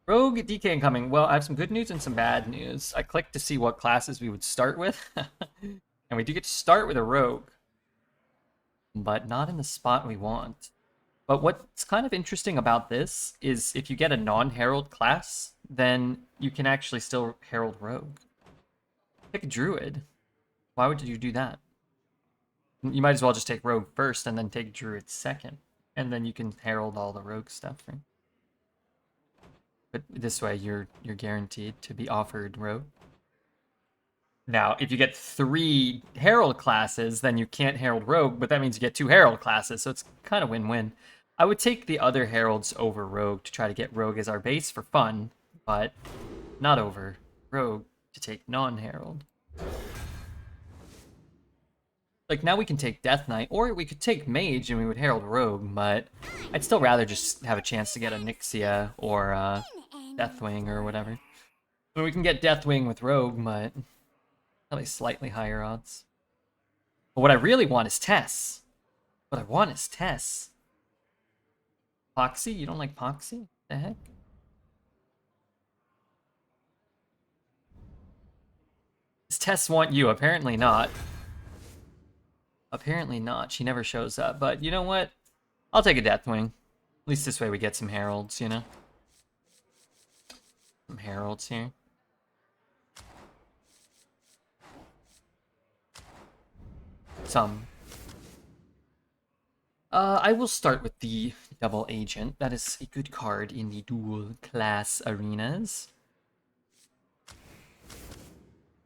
Rogue DK incoming. Well, I have some good news and some bad news. I clicked to see what classes we would start with. And we do get to start with a rogue, but not in the spot we want. But what's kind of interesting about this is if you get a non-herald class, then you can actually still herald rogue. Pick a druid. Why would you do that? You might as well just take rogue first and then take druid second. And then you can herald all the rogue stuff, right? But this way you're guaranteed to be offered rogue. Now, if you get 3 Herald classes, then you can't Herald Rogue, but that means you get 2 Herald classes, so it's kind of win-win. I would take the other Heralds over Rogue to try to get Rogue as our base for fun, but not over Rogue to take non-Herald. Like, now we can take Death Knight, or we could take Mage and we would Herald Rogue, but I'd still rather just have a chance to get a Nixia or Deathwing or whatever. But we can get Deathwing with Rogue, but probably slightly higher odds. But what I really want is Tess. What I want is Tess. Poxy? You don't like Poxy? The heck? Does Tess want you? Apparently not. Apparently not. She never shows up. But you know what? I'll take a Deathwing. At least this way we get some Heralds, you know? Some Heralds here. Some. I will start with the Double Agent. That is a good card in the dual class arenas.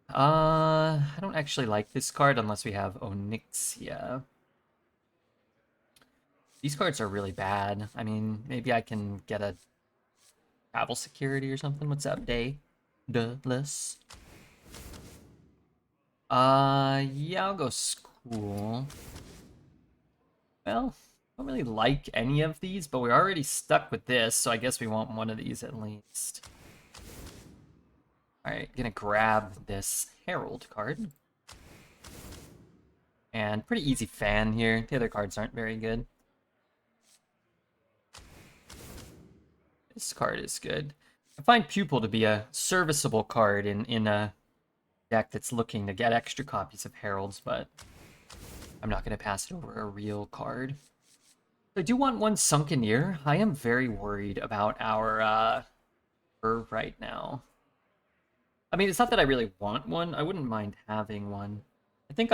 I don't actually like this card unless we have Onyxia. These cards are really bad. I mean, maybe I can get a travel security or something. What's up, Day? Dulles. Yeah, I'll go school. Well, I don't really like any of these, but we're already stuck with this, so I guess we want one of these at least. Alright, gonna grab this Herald card. And pretty easy fan here. The other cards aren't very good. This card is good. I find Pupil to be a serviceable card in a deck that's looking to get extra copies of Heralds, but I'm not going to pass it over a real card. I do want one Sunken Ear. I am very worried about our curve right now. I mean, it's not that I really want one. I wouldn't mind having one. I think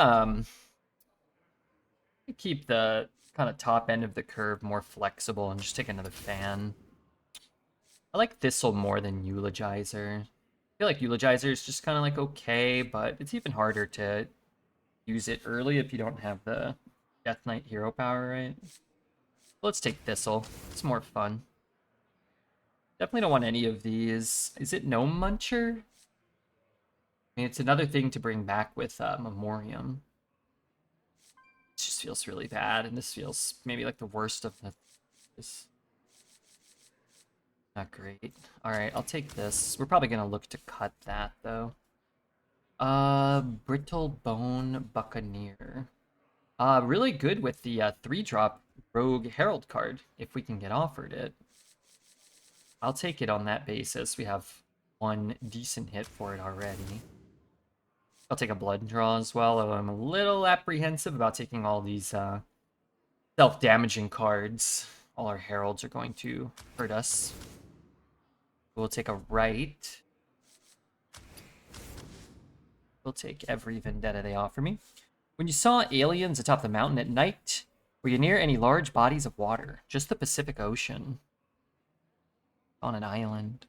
keep the kind of top end of the curve more flexible and just take another fan. I like Thistle more than Eulogizer. I feel like Eulogizer is just kind of like okay, but it's even harder to use it early if you don't have the Death Knight hero power, right? Let's take Thistle. It's more fun. Definitely don't want any of these. Is it Gnome Muncher? I mean, it's another thing to bring back with Memoriam. It just feels really bad, and this feels maybe like the worst of this. Not great. Alright, I'll take this. We're probably gonna look to cut that, though. Brittle Bone Buccaneer. Really good with the 3-drop Rogue Herald card, if we can get offered it. I'll take it on that basis. We have one decent hit for it already. I'll take a Blood Draw as well, although I'm a little apprehensive about taking all these self-damaging cards. All our Heralds are going to hurt us. We'll take a right. We'll take every Vendetta they offer me. When you saw aliens atop the mountain at night, were you near any large bodies of water? Just the Pacific Ocean. On an island.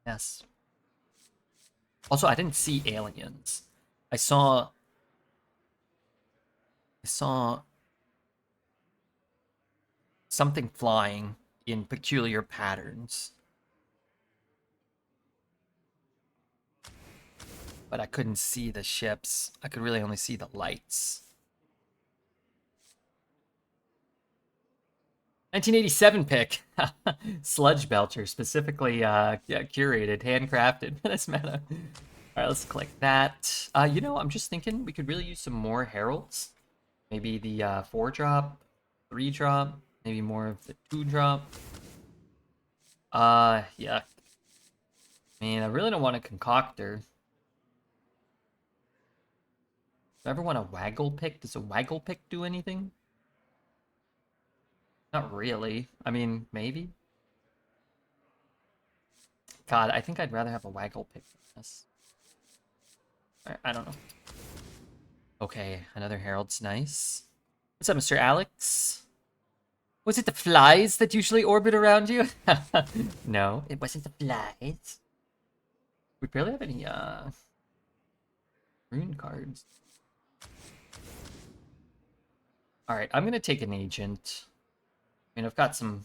Yes. Also, I didn't see aliens. I saw something flying in peculiar patterns. But I couldn't see the ships. I could really only see the lights. 1987 pick. Sludge Belcher, specifically curated, handcrafted. That's meta. All right, let's click that. You know, I'm just thinking we could really use some more Heralds. Maybe the 4-drop, 3-drop, maybe more of the 2-drop. Yeah. Man, I really don't want a concoctor. Do I ever want a waggle pick? Does a waggle pick do anything? Not really. I mean, maybe. God, I think I'd rather have a waggle pick than this. I don't know. Okay, another Herald's nice. What's up, Mr. Alex? Was it the flies that usually orbit around you? No, it wasn't the flies. We barely have any, rune cards. Alright, I'm gonna take an agent. I mean, I've got some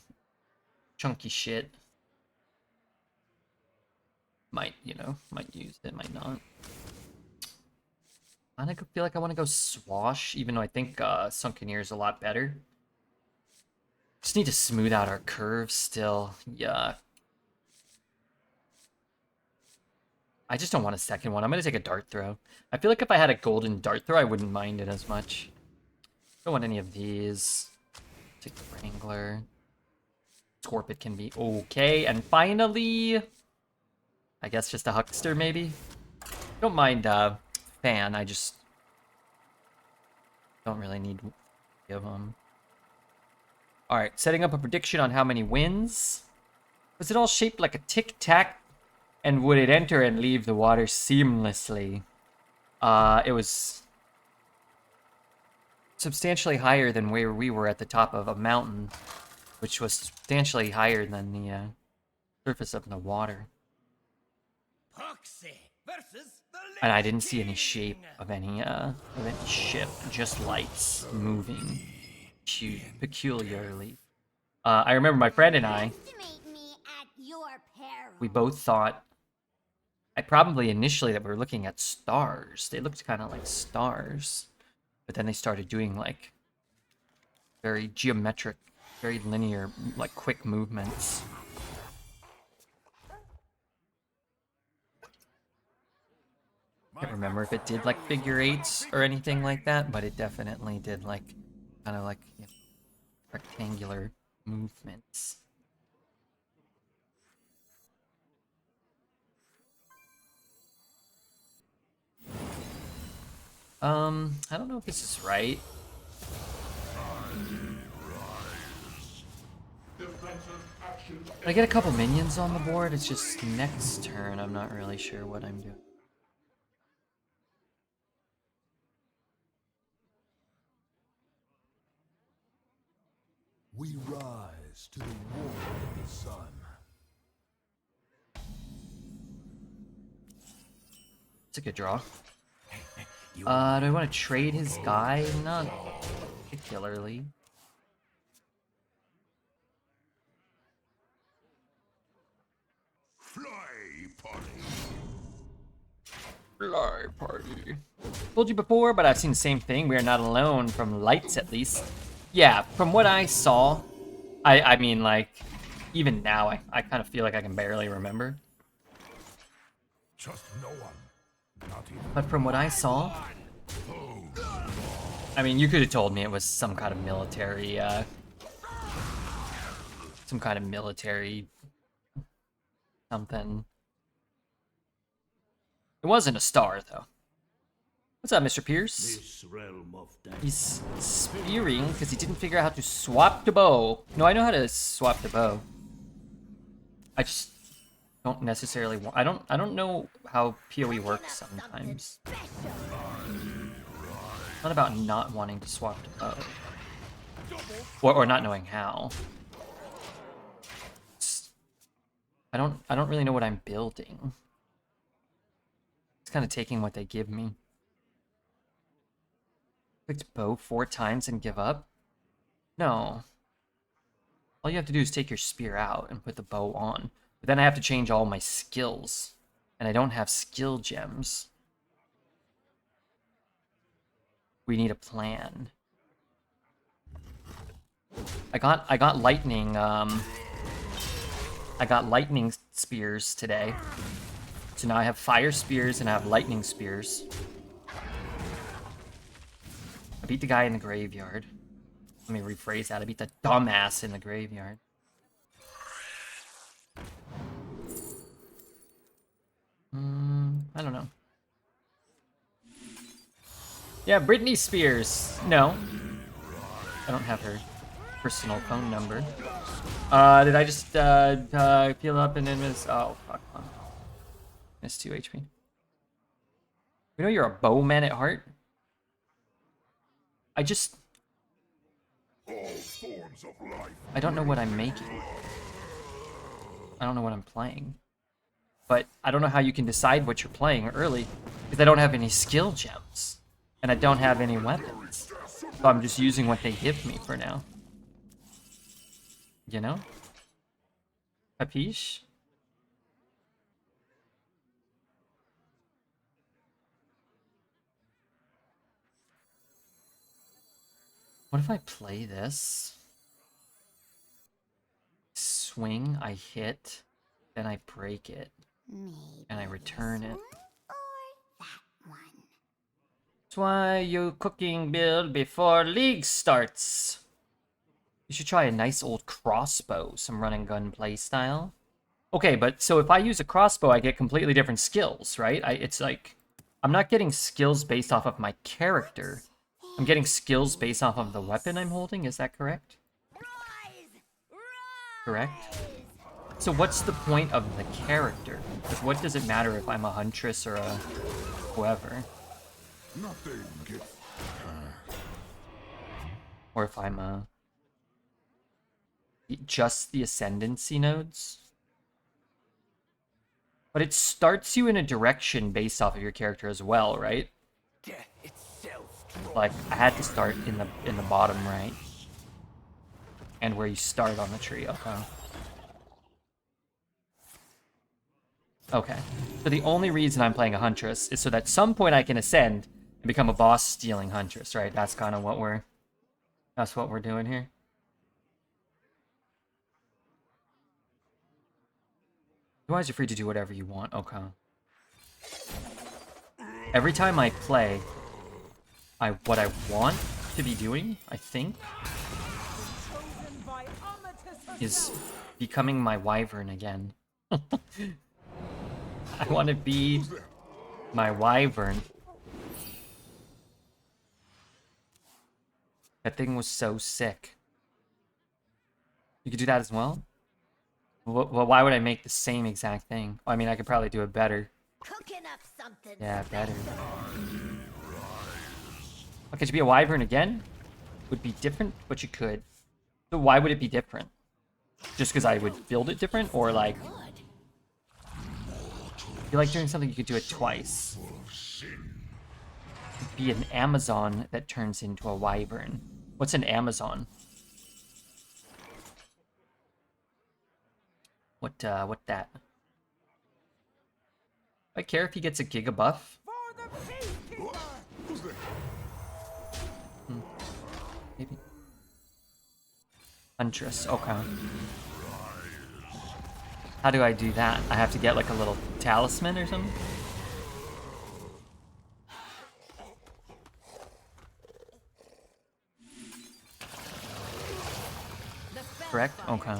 chunky shit. Might, you know, might use it, might not. I feel like I want to go Swash, even though I think Sunkeneer is a lot better. Just need to smooth out our curves still. Yeah. I just don't want a second one. I'm going to take a Dart Throw. I feel like if I had a golden Dart Throw, I wouldn't mind it as much. Don't want any of these. Take the Wrangler. Scorpid can be okay. And finally, I guess just a Huckster, maybe? Don't mind Fan, I just don't really need to give them. Alright, setting up a prediction on how many wins. Was it all shaped like a tic-tac? And would it enter and leave the water seamlessly? It was substantially higher than where we were at the top of a mountain, which was substantially higher than the surface of the water. And I didn't see any shape of any ship, just lights moving peculiarly. I remember my friend and I, we both thought, probably initially that we were looking at stars. They looked kind of like stars. But then they started doing like very geometric, very linear, like quick movements. I can't remember if it did like figure eights or anything like that, but it definitely did like kind of like, you know, rectangular movements. I don't know if this is right. I get a couple minions on the board, it's just next turn, I'm not really sure what I'm doing. We rise to the war of the sun. It's a good draw. Do I want to trade his guy? Not particularly. Fly party. Fly party. Told you before, but I've seen the same thing. We are not alone, from lights at least. Yeah, from what I saw, I mean, like, even now, I kind of feel like I can barely remember. Trust no one. Not even. But from what I saw, I mean, you could have told me it was some kind of military, something. It wasn't a star, though. What's up, Mr. Pierce? He's spearing because he didn't figure out how to swap the bow. No, I know how to swap the bow. I just don't necessarily want. I don't know how PoE works sometimes. It's not about not wanting to swap the bow, or not knowing how. I don't really know what I'm building. It's kind of taking what they give me. Clicked bow 4 times and give up? No. All you have to do is take your spear out and put the bow on. But then I have to change all my skills. And I don't have skill gems. We need a plan. I got lightning, I got lightning spears today. So now I have fire spears and I have lightning spears. I beat the guy in the graveyard. Let me rephrase that. I beat the dumbass in the graveyard. I don't know. Yeah, Britney Spears. No. I don't have her personal phone number. Did I just peel up and then miss? Oh, fuck. Miss 2 HP. You know you're a bowman at heart? I don't know what I'm making. I don't know what I'm playing. But I don't know how you can decide what you're playing early, because I don't have any skill gems. And I don't have any weapons. So I'm just using what they give me for now. You know? Capiche? What if I play this? Swing, I hit, then I break it. And I return it. That's why you cooking build before league starts. You should try a nice old crossbow, some run and gun playstyle. Okay, but so if I use a crossbow, I get completely different skills, right? It's like, I'm not getting skills based off of my character. I'm getting skills based off of the weapon I'm holding, is that correct? Correct? So what's the point of the character? Like, what does it matter if I'm a huntress or a whoever? Or if I'm a... just the ascendancy nodes? But it starts you in a direction based off of your character as well, right? Like, I had to start in the bottom right. And where you start on the tree, okay. Okay. So the only reason I'm playing a huntress is so that at some point I can ascend and become a boss-stealing huntress, right? That's kind of what we're doing here. Otherwise, you're free to do whatever you want. Okay. Every time I play, what I want to be doing, I think, is becoming my wyvern again. I want to be my wyvern. That thing was so sick. You could do that as well? Well, why would I make the same exact thing? I mean, I could probably do it better. Cooking up something. Yeah, better. Oh, could you be a wyvern again? Would be different, but you could. So why would it be different? Just because I would build it different? Or like... if you like doing something, you could do it twice. It'd be an Amazon that turns into a wyvern. What's an Amazon? What that? I care if he gets a Giga buff. Maybe. Huntress, okay. How do I do that? I have to get like a little talisman or something? Correct? Okay.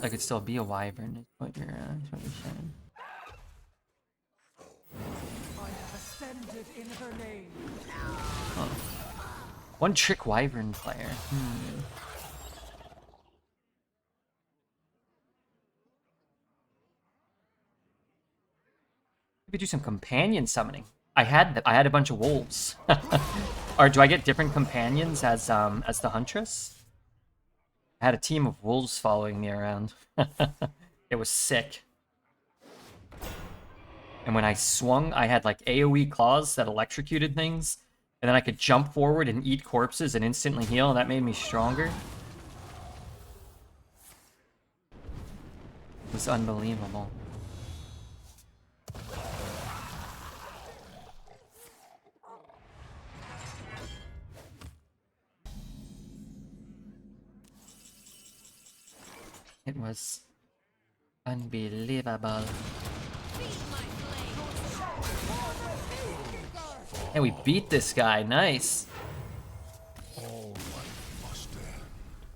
I could still be a wyvern, is what you're saying. Huh. One trick wyvern player. Maybe do some companion summoning. I had a bunch of wolves. Or do I get different companions as the huntress? I had a team of wolves following me around. It was sick. And when I swung, I had like AoE claws that electrocuted things. And then I could jump forward and eat corpses and instantly heal, and that made me stronger. It was unbelievable. It was unbelievable. And we beat this guy, nice.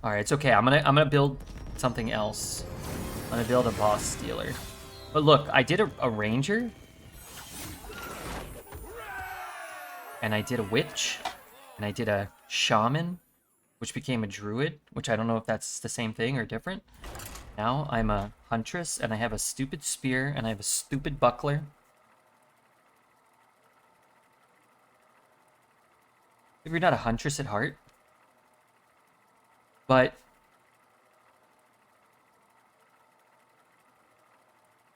All right, it's okay. I'm gonna build something else. I'm gonna build a boss stealer. But look, I did a ranger, and I did a witch, and I did a shaman, which became a druid, which I don't know if that's the same thing or different. Now I'm a huntress, and I have a stupid spear, and I have a stupid buckler. If you're not a huntress at heart, but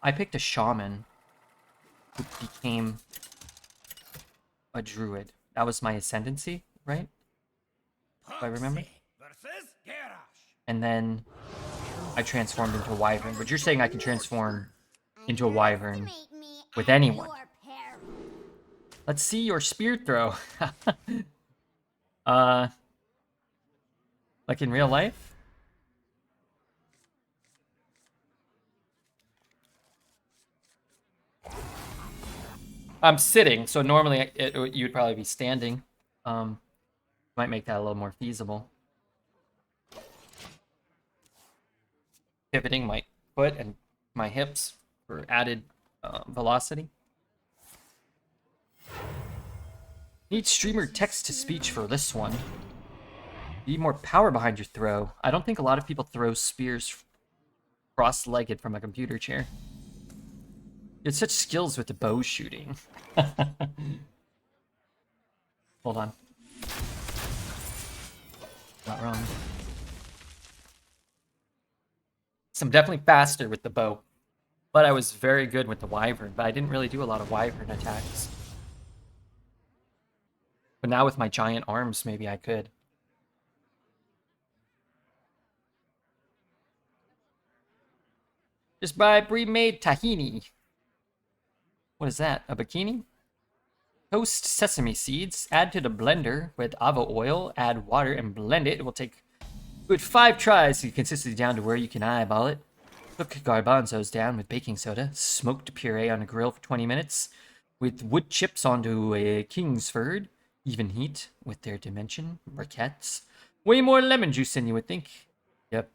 I picked a shaman who became a druid. That was my ascendancy, right? If I remember. And then I transformed into a wyvern. But you're saying I can transform into a wyvern with anyone. Let's see your spear throw. Like in real life? I'm sitting, so normally you'd probably be standing. Might make that a little more feasible. Pivoting my foot and my hips for added velocity. Need streamer text-to-speech for this one. Need more power behind your throw. I don't think a lot of people throw spears cross-legged from a computer chair. You had such skills with the bow shooting. Hold on. Not wrong. So I'm definitely faster with the bow. But I was very good with the wyvern, but I didn't really do a lot of wyvern attacks. But now with my giant arms, maybe I could. Just buy pre-made tahini. What is that? A bikini? Toast sesame seeds, add to the blender with avo oil, add water and blend it. It will take good 5 tries to get consistency down to where you can eyeball it. Cook garbanzos down with baking soda, smoked puree on a grill for 20 minutes, with wood chips onto a Kingsford, even heat with their dimension, briquettes. Way more lemon juice than you would think. Yep.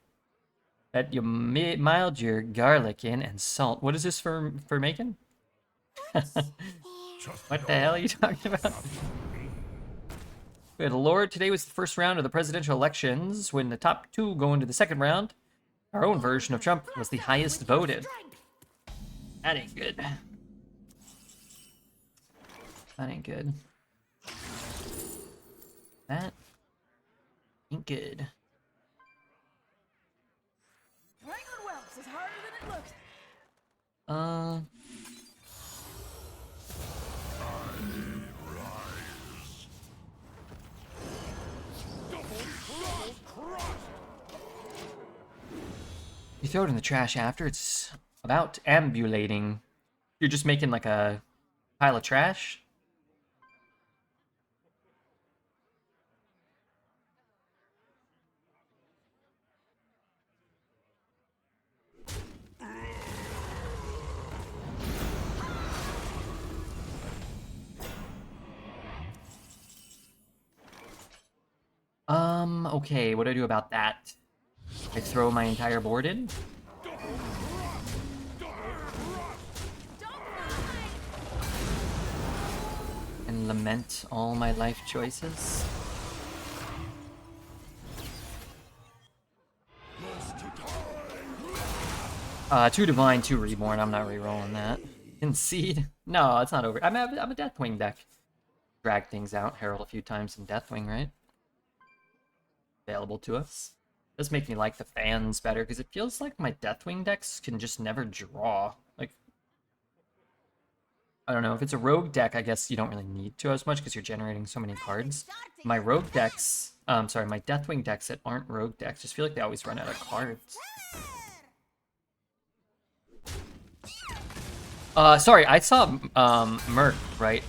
Bet you mild your garlic in and salt. What is this for making? What the hell are you talking about? Good lord, today was the first round of the presidential elections. When the top 2 go into the second round, our own version of Trump was the highest voted. That ain't good. That ain't good. That ain't good. Is harder than it looks. You throw it in the trash after. It's about ambulating. You're just making like a pile of trash. Okay, what do I do about that? I throw my entire board in? And lament all my life choices? Two Divine, 2 Reborn. I'm not re-rolling that. Concede? No, it's not over. I'm a Deathwing deck. Drag things out, Herald a few times in Deathwing, right? Available to us. Does make me like the fans better, because it feels like my Deathwing decks can just never draw. Like, I don't know, if it's a rogue deck, I guess you don't really need to as much, because you're generating so many cards. My rogue decks, sorry, my Deathwing decks that aren't rogue decks just feel like they always run out of cards. Sorry, I saw, Merc, right?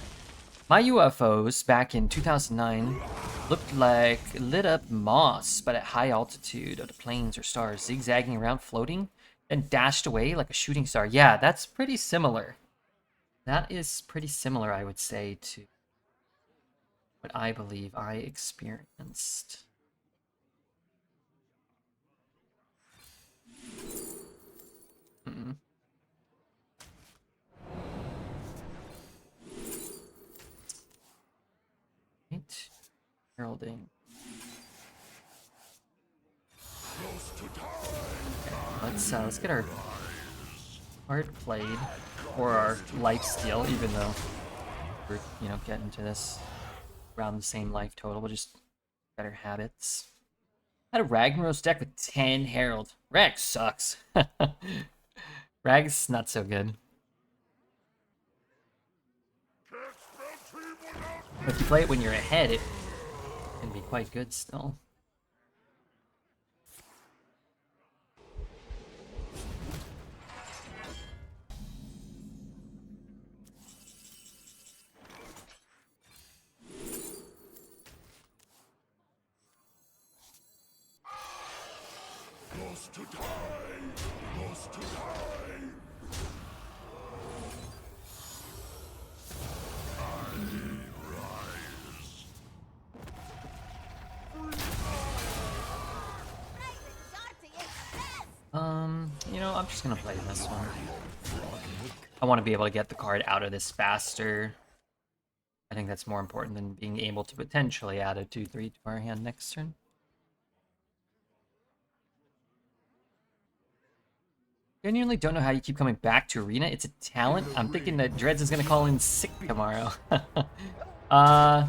My UFOs back in 2009 looked like lit up moss, but at high altitude of the planes or stars, zigzagging around, floating, then dashed away like a shooting star. Yeah, that's pretty similar. That is pretty similar, I would say, to what I believe I experienced. Heralding. Close to time. Let's get our card played or our life steal, even though we're getting to this around the same life total, but just better habits. I had a Ragnaros deck with 10 Herald. Rag sucks. Rag's not so good. But if you play it when you're ahead, it can be quite good still. Close to time. Close to time. I'm just gonna play this one. I want to be able to get the card out of this faster. I think that's more important than being able to potentially add a 2/3 to our hand next turn. Genuinely don't know how you keep coming back to Arena. It's a talent. I'm thinking that Dreads is gonna call in sick tomorrow. I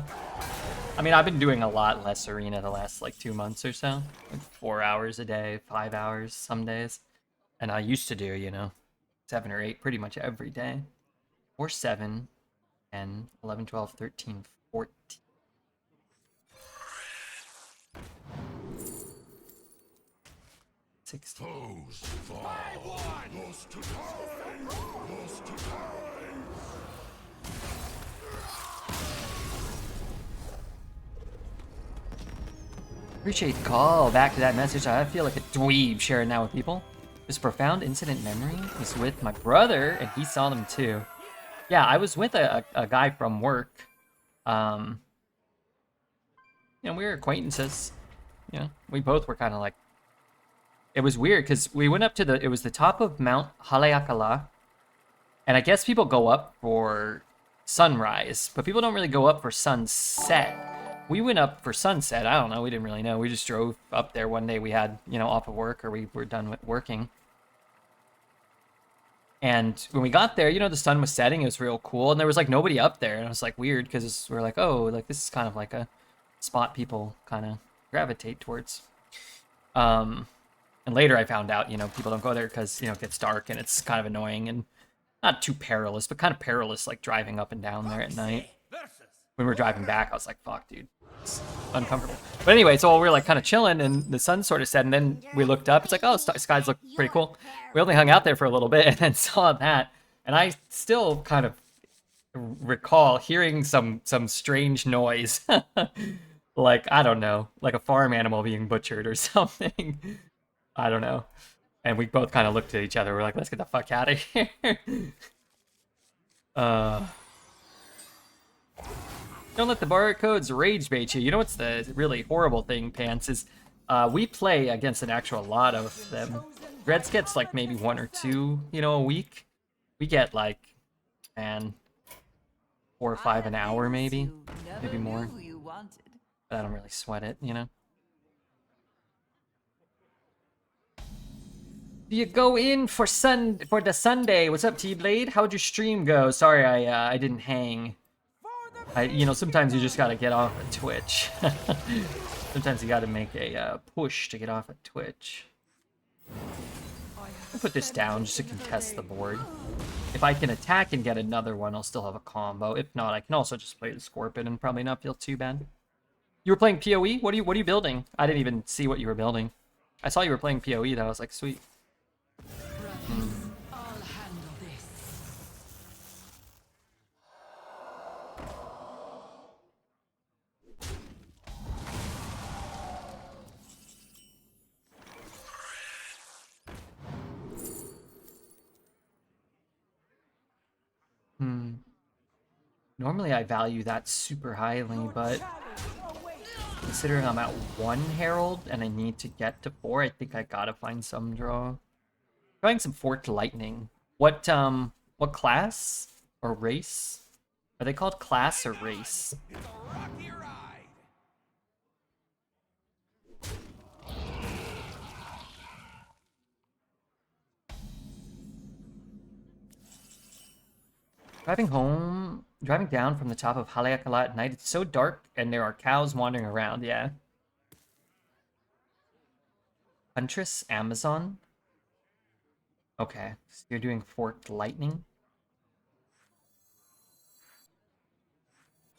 mean, I've been doing a lot less Arena the last like 2 months or so. Like 4 hours a day, 5 hours some days. And I used to do, 7 or 8 pretty much every day. Or 7, 10, 11, 12, 13, 14. Foes fall. Close to time. Close to time. Appreciate the call. Back to that message. I feel like a dweeb sharing that with people. This profound incident memory was with my brother, and he saw them too. Yeah, I was with a guy from work. We were acquaintances. We both were kind of like. It was weird because we went up to it was the top of Mount Haleakala, and I guess people go up for sunrise, but people don't really go up for sunset. We went up for sunset. I don't know. We didn't really know. We just drove up there one day. We had, off of work, or we were done with working. And when we got there, the sun was setting. It was real cool, and there was like nobody up there, and it was like weird because we're like, oh, like this is kind of like a spot people kind of gravitate towards. And later I found out, people don't go there because it gets dark and it's kind of annoying and not too perilous, but kind of perilous, like driving up and down there at night. When we were driving back, I was like, fuck, dude. It's uncomfortable. But anyway, so we were like kind of chilling and the sun sort of set, and then we looked up. It's like, oh, skies look pretty cool. We only hung out there for a little bit and then saw that. And I still kind of recall hearing some strange noise. Like, I don't know, like a farm animal being butchered or something. I don't know. And we both kind of looked at each other. We're like, let's get the fuck out of here. Don't let the barcodes rage bait you. You know what's the really horrible thing, Pants, is we play against an actual lot of them. Reds gets like maybe 1 or 2, a week. We get like, man, 4 or 5 an hour maybe more. But I don't really sweat it, Do you go in for the Sunday? What's up, T-Blade? How'd your stream go? Sorry, I didn't hang. Sometimes you just gotta get off of Twitch. Sometimes you gotta make a push to get off of Twitch. I'll put this down just to contest the board. If I can attack and get another one, I'll still have a combo. If not, I can also just play the Scorpion and probably not feel too bad. You were playing PoE? What are you building? I didn't even see what you were building. I saw you were playing PoE though. I was like, sweet. Normally I value that super highly, but considering I'm at 1 Herald and I need to get to 4, I think I gotta find some draw. Trying some Forked Lightning. What class or race? Are they called class or race? Driving down from the top of Haleakala at night, it's so dark and there are cows wandering around, yeah. Huntress, Amazon. Okay, so you're doing Forked Lightning.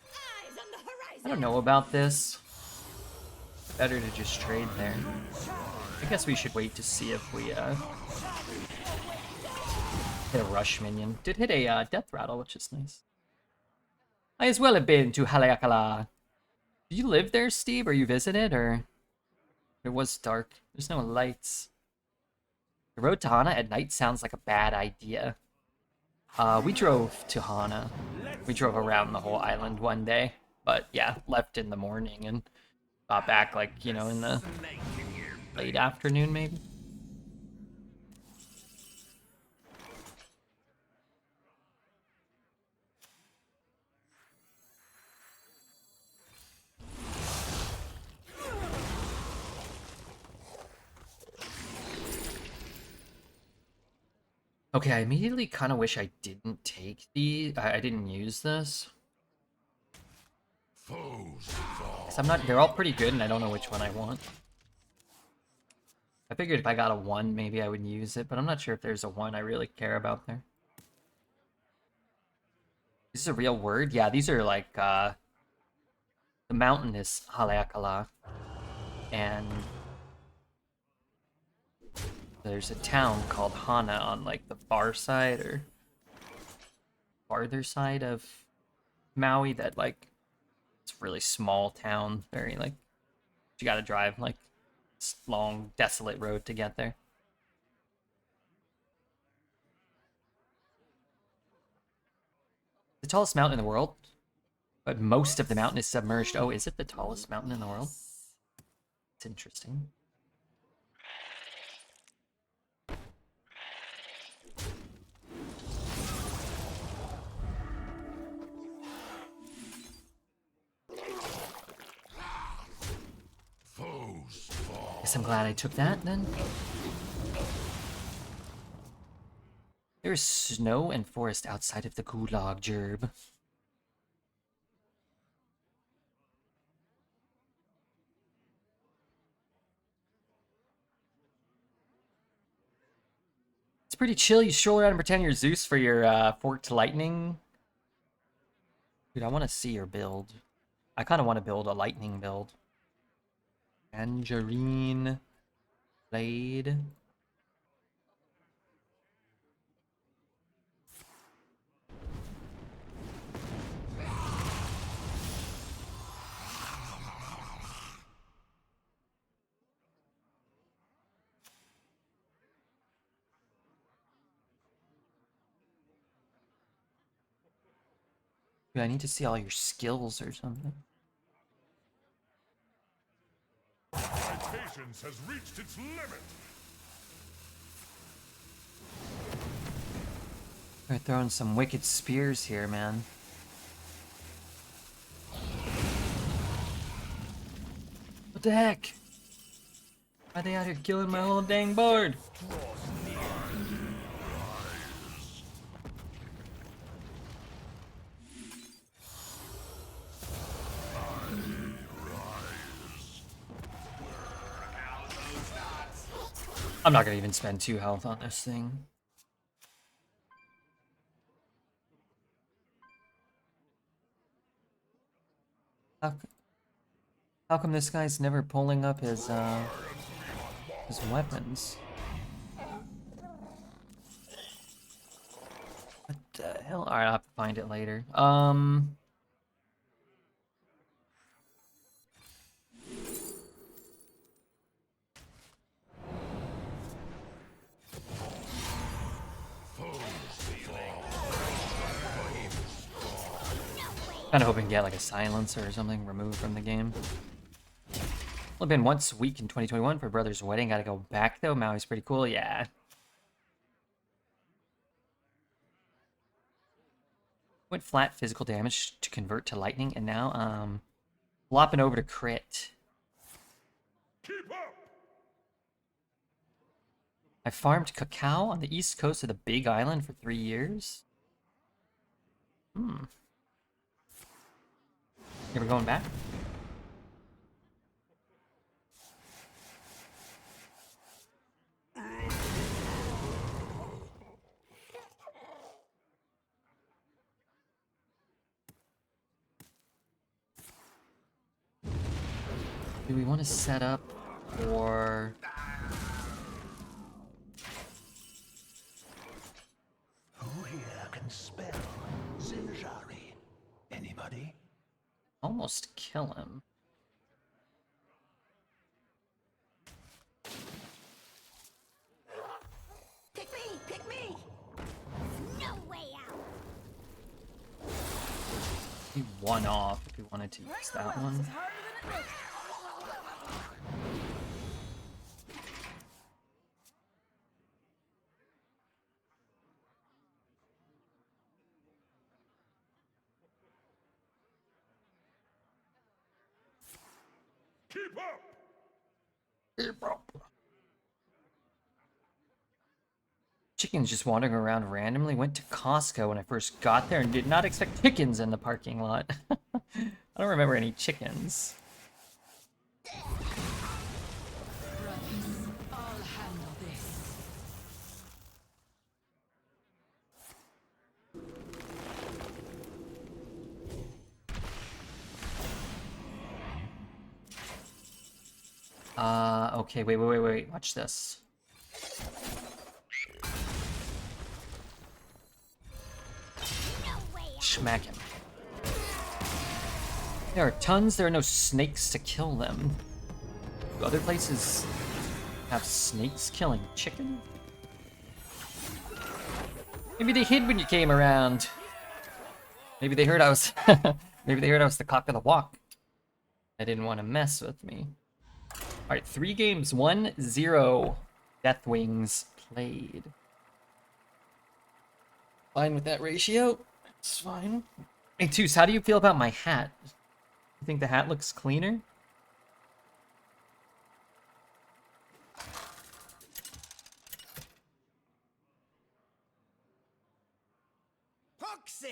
Eyes on the horizon. I don't know about this. Better to just trade there. I guess we should wait to see if we hit a rush minion. Did hit a death rattle, which is nice. I as well have been to Haleakala. Do you live there, Steve, or you visited, or it was dark? There's no lights. The road to Hana at night sounds like a bad idea. We drove to Hana. We drove around the whole island one day, but yeah, left in the morning and got back like, you know, in the late afternoon maybe. Okay, I immediately kind of wish I didn't take I didn't use this. Foes fall. 'Cause I'm not, they're all pretty good and I don't know which one I want. I figured if I got a 1, maybe I would use it, but I'm not sure if there's a 1 I really care about there. Is this a real word? Yeah, these are like, the mountain is Haleakala. And there's a town called Hana on like the far side or farther side of Maui that like it's a really small town, very like you gotta drive like long desolate road to get there. The tallest mountain in the world, but most of the mountain is submerged. Oh, is it the tallest mountain in the world? It's interesting. Foes fall. Guess I'm glad I took that then. There is snow and forest outside of the Gulag, Jerb. It's pretty chill. You stroll around and pretend you're Zeus for your Forked Lightning. Dude, I want to see your build. I kind of want to build a lightning build. Tangerine Blade. Dude, I need to see all your skills or something. My patience has reached its limit. They're throwing some wicked spears here, man. What the heck? Why are they out here killing my whole dang board? I'm not gonna even spend 2 health on this thing. How come this guy's never pulling up his weapons? What the hell? Alright, I'll have to find it later. Kind of hoping to get like a silencer or something removed from the game. Only been once a week in 2021 for brother's wedding. Gotta go back though. Maui's pretty cool. Yeah. Went flat physical damage to convert to lightning, and now flopping over to crit. Keep up. I farmed cacao on the east coast of the Big Island for 3 years. Hmm. Here we going back? Do we want to set up for... Who here can spell Zinjari? Anybody? almost kill him? Pick me! Pick me! No way out! He one off if we wanted to use Wrangler that Wells one. is harder than it looks. Keep up! Chickens just wandering around randomly. Went to Costco when I first got there and did not expect chickens in the parking lot. I don't remember any chickens. I'll handle this. Okay, wait. Watch this. No way out! Smack him. There are tons. There are no snakes to kill them. Do other places have snakes killing chicken? Maybe they hid when you came around. Maybe they heard I was. Maybe they heard I was the cock of the walk. They didn't want to mess with me. All right, 3 games, 1-0. Deathwings played. Fine with that ratio. It's fine. Hey, Toos, how do you feel about my hat? You think the hat looks cleaner?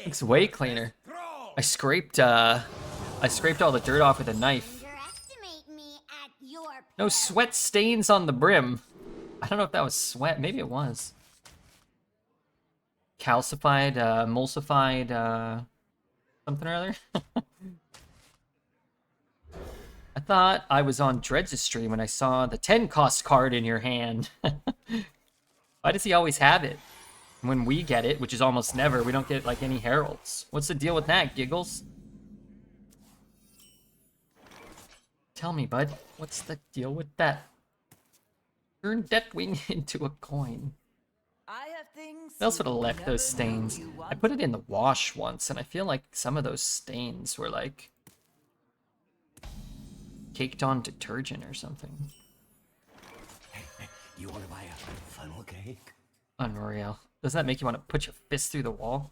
Looks way cleaner. I scraped all the dirt off with a knife. Underestimate me at your No peril. sweat stains on the brim. I don't know if that was sweat. Maybe it was. Calcified, emulsified, something or other. I thought I was on Dredge's stream when I saw the 10 cost card in your hand. Why does he always have it? When we get it, which is almost never, we don't get like any heralds. What's the deal with that, Giggles? Tell me, bud. What's the deal with that? Turn Deathwing into a coin. I have things. I also would have you left never those stains. knew you I wanted. put it in the wash once, and I feel like some of those stains were like caked on detergent or something. You want to buy a funnel cake? Unreal. Doesn't that make you want to put your fist through the wall?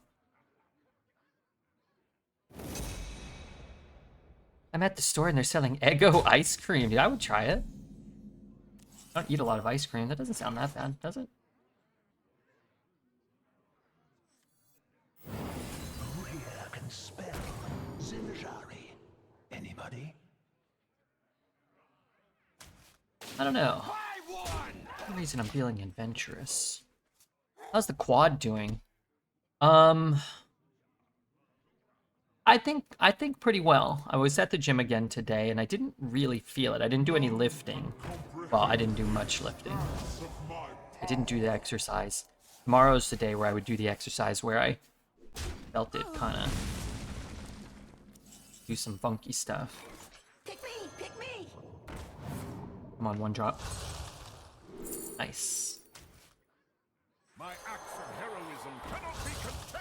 I'm at the store and they're selling Eggo ice cream. Dude, I would try it. I don't eat a lot of ice cream. That doesn't sound that bad, does it? Who here can spell Zinjari? Anybody? I don't know. For some reason I'm feeling adventurous. How's the quad doing? I think pretty well. I was at the gym again today and I didn't really feel it. I didn't do any lifting. Well, I didn't do much lifting. I didn't do the exercise. Tomorrow's the day where I would do the exercise where I felt it kind of do some funky stuff. Pick me! Pick me! Come on, one drop. Nice. My acts of heroism cannot be contained!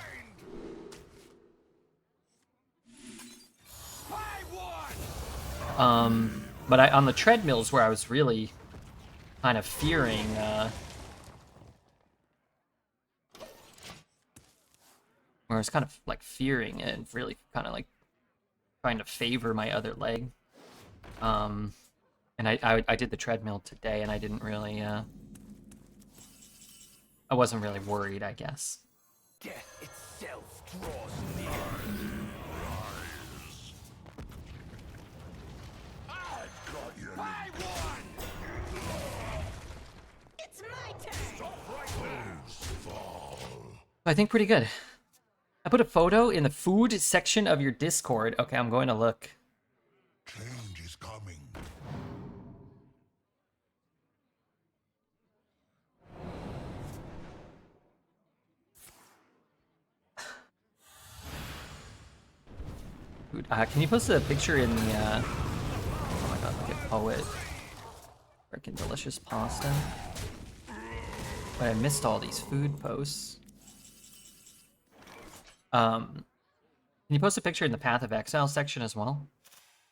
But on the treadmills where I was really kind of fearing, where I was kind of like fearing it and really kind of like trying to favor my other leg. And I did the treadmill today and I didn't really, I wasn't really worried, I guess. Death itself draws near. I've got you. I won! It's my turn. Stop right there. I think pretty good. I put a photo in the food section of your Discord. Okay, I'm going to look. Change is coming. Food. Can you post a picture in the, oh my god, look at Poet. Freaking delicious pasta. But I missed all these food posts. Can you post a picture in the Path of Exile section as well?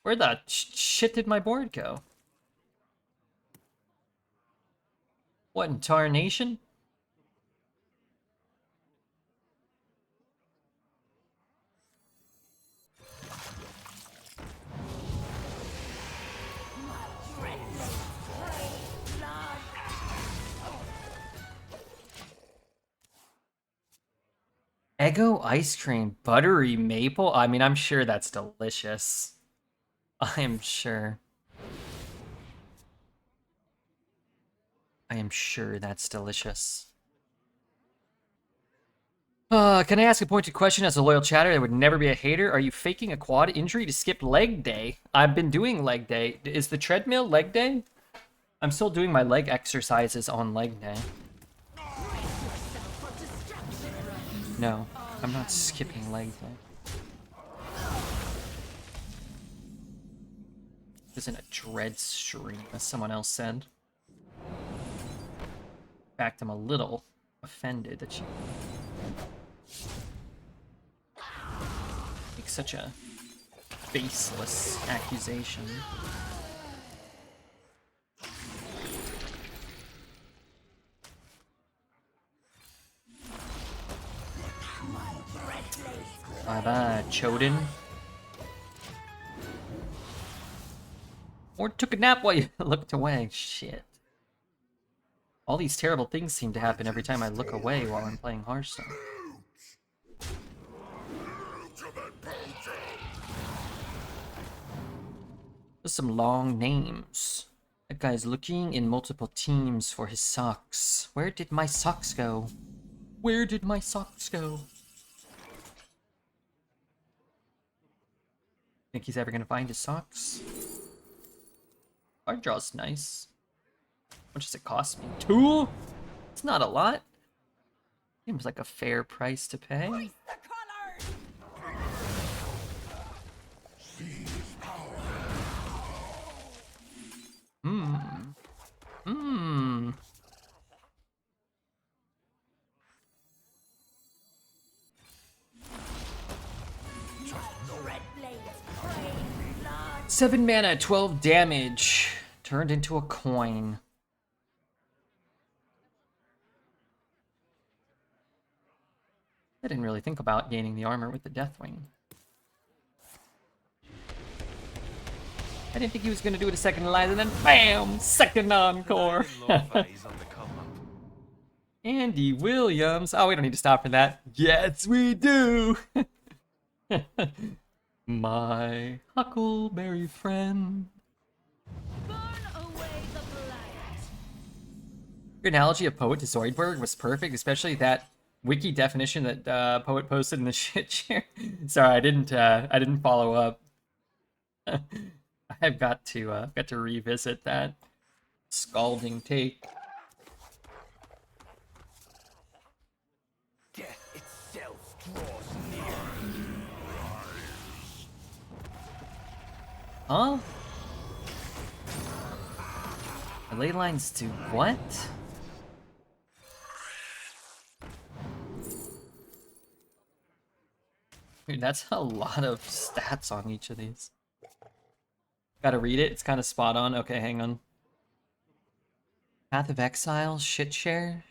Where the shit did my board go? What in tarnation? Eggo ice cream, buttery maple? I mean, I'm sure that's delicious. I'm sure. I am sure that's delicious. Can I ask a pointed question as a loyal chatter that would never be a hater? Are you faking a quad injury to skip leg day? I've been doing leg day. Is the treadmill leg day? I'm still doing my leg exercises on leg day. No, I'm not skipping leg day. This isn't a dread stream, as someone else said. In fact, I'm a little offended that you make such a baseless accusation. Bye-bye, Choden. Or took a nap while you looked away. Shit. All these terrible things seem to happen every time I look away while I'm playing Hearthstone. There's some long names. That guy's looking in multiple teams for his socks. Where did my socks go? Where did my socks go? Think he's ever gonna find his socks? Card draw's nice. How much does it cost me? 2? It's not a lot. Seems like a fair price to pay. Hoist the colors! Red blades, pray, blood. 7 mana, 12 damage. Turned into a coin. I didn't really think about gaining the armor with the Deathwing. I didn't think he was going to do it a second live, and then BAM! Second encore! Andy Williams. Oh, we don't need to stop for that. Yes, we do! My Huckleberry friend. Burn away the blight. Your analogy of Poet to Zoidberg was perfect, especially that wiki definition that Poet posted in the shit share. Sorry, I didn't follow up. I've got to revisit that scalding take. Death itself draws near. Huh? The ley lines do what? Dude, that's a lot of stats on each of these. Gotta read it, it's kind of spot on. Okay, hang on. Path of Exile, shit share.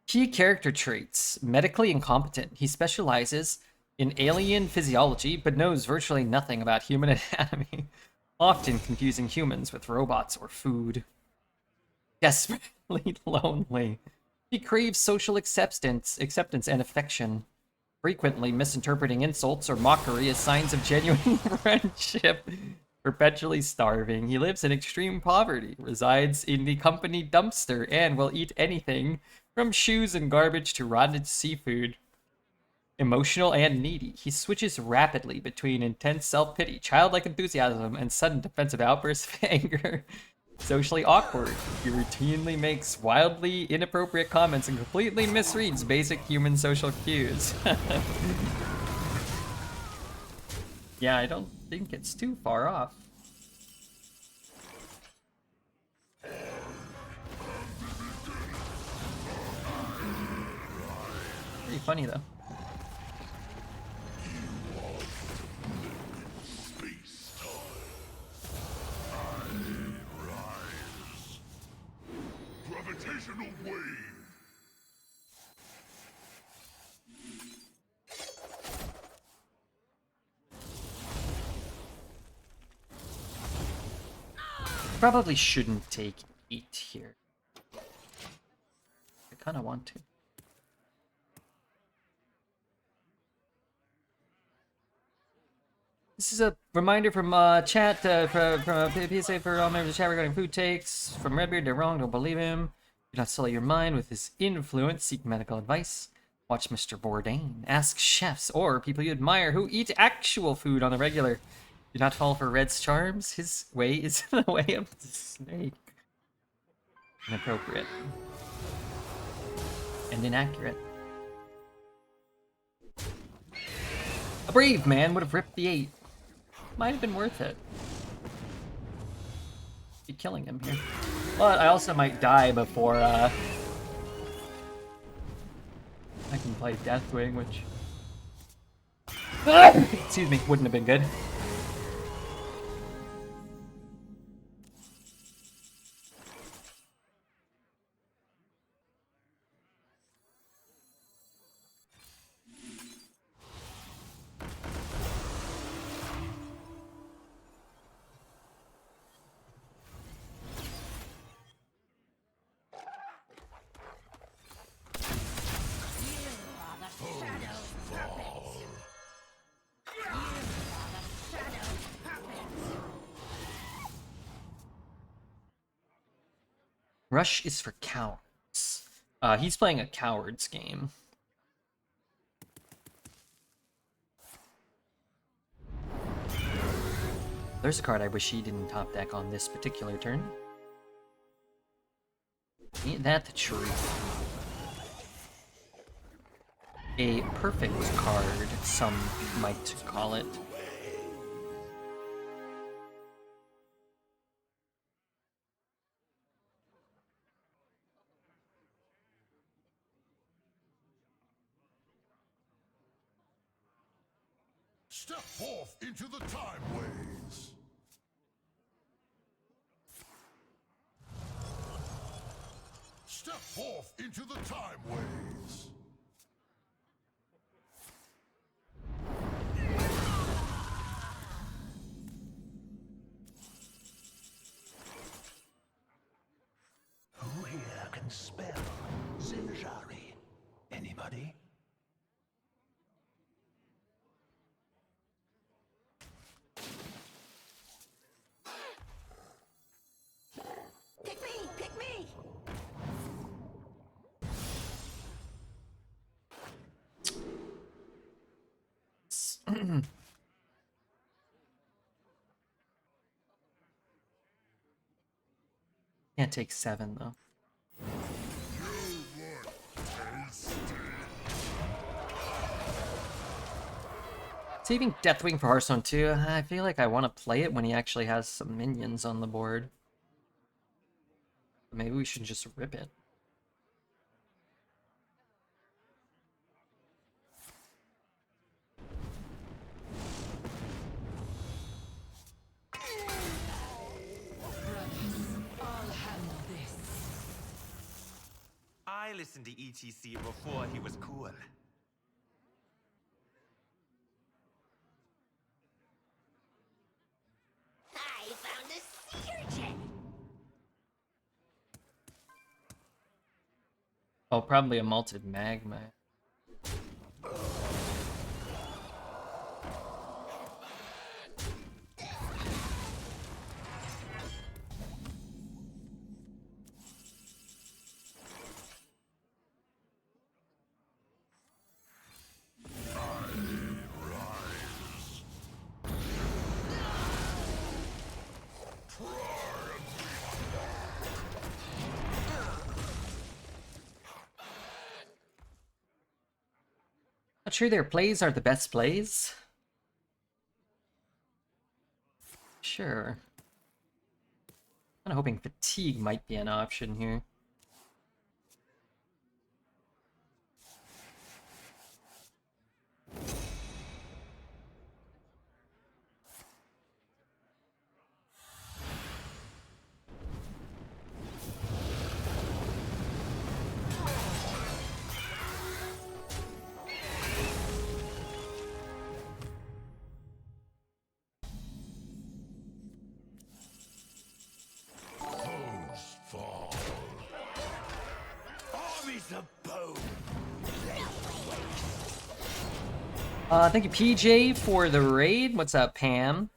Key character traits. Medically incompetent. He specializes in alien physiology, but knows virtually nothing about human anatomy. Often confusing humans with robots or food. Desperately lonely. He craves social acceptance and affection, frequently misinterpreting insults or mockery as signs of genuine friendship. Perpetually starving, he lives in extreme poverty, resides in the company dumpster, and will eat anything from shoes and garbage to rotted seafood. Emotional and needy, he switches rapidly between intense self-pity, childlike enthusiasm, and sudden defensive outbursts of anger. Socially awkward, he routinely makes wildly inappropriate comments and completely misreads basic human social cues. Yeah, I don't think it's too far off. Pretty funny though. Gravitational wave. Probably shouldn't take 8 here. I kind of want to. This is a reminder from chat, from a PSA for all members of the chat regarding food takes. From Redbeard, they're wrong, don't believe him. Do not sully your mind with his influence, seek medical advice. Watch Mr. Bourdain. Ask chefs or people you admire who eat actual food on the regular. Do not fall for Red's charms. His way is the way of the snake. Inappropriate. And inaccurate. A brave man would have ripped the 8. Might have been worth it. Be killing him here. But I also might die before I can play Deathwing, which excuse me, wouldn't have been good. Rush is for cowards. He's playing a cowards game. There's a card I wish he didn't top deck on this particular turn. Ain't that the truth? A perfect card, some might call it. Step forth into the time waves. Step forth into the time waves. Who here can spell Zinjari? Anybody? Pick me! Pick me! Can't take 7 though. Saving Deathwing for Hearthstone 2, I feel like I want to play it when he actually has some minions on the board. Maybe we should just rip it. I'll handle this. I listened to ETC before he was cool. I found a sea urchin! Oh, probably a malted magma. Not sure their plays are the best plays. Sure. Kind of hoping fatigue might be an option here. Foes fall. Armies of bone. Thank you, PJ, for the raid. What's up, Pam?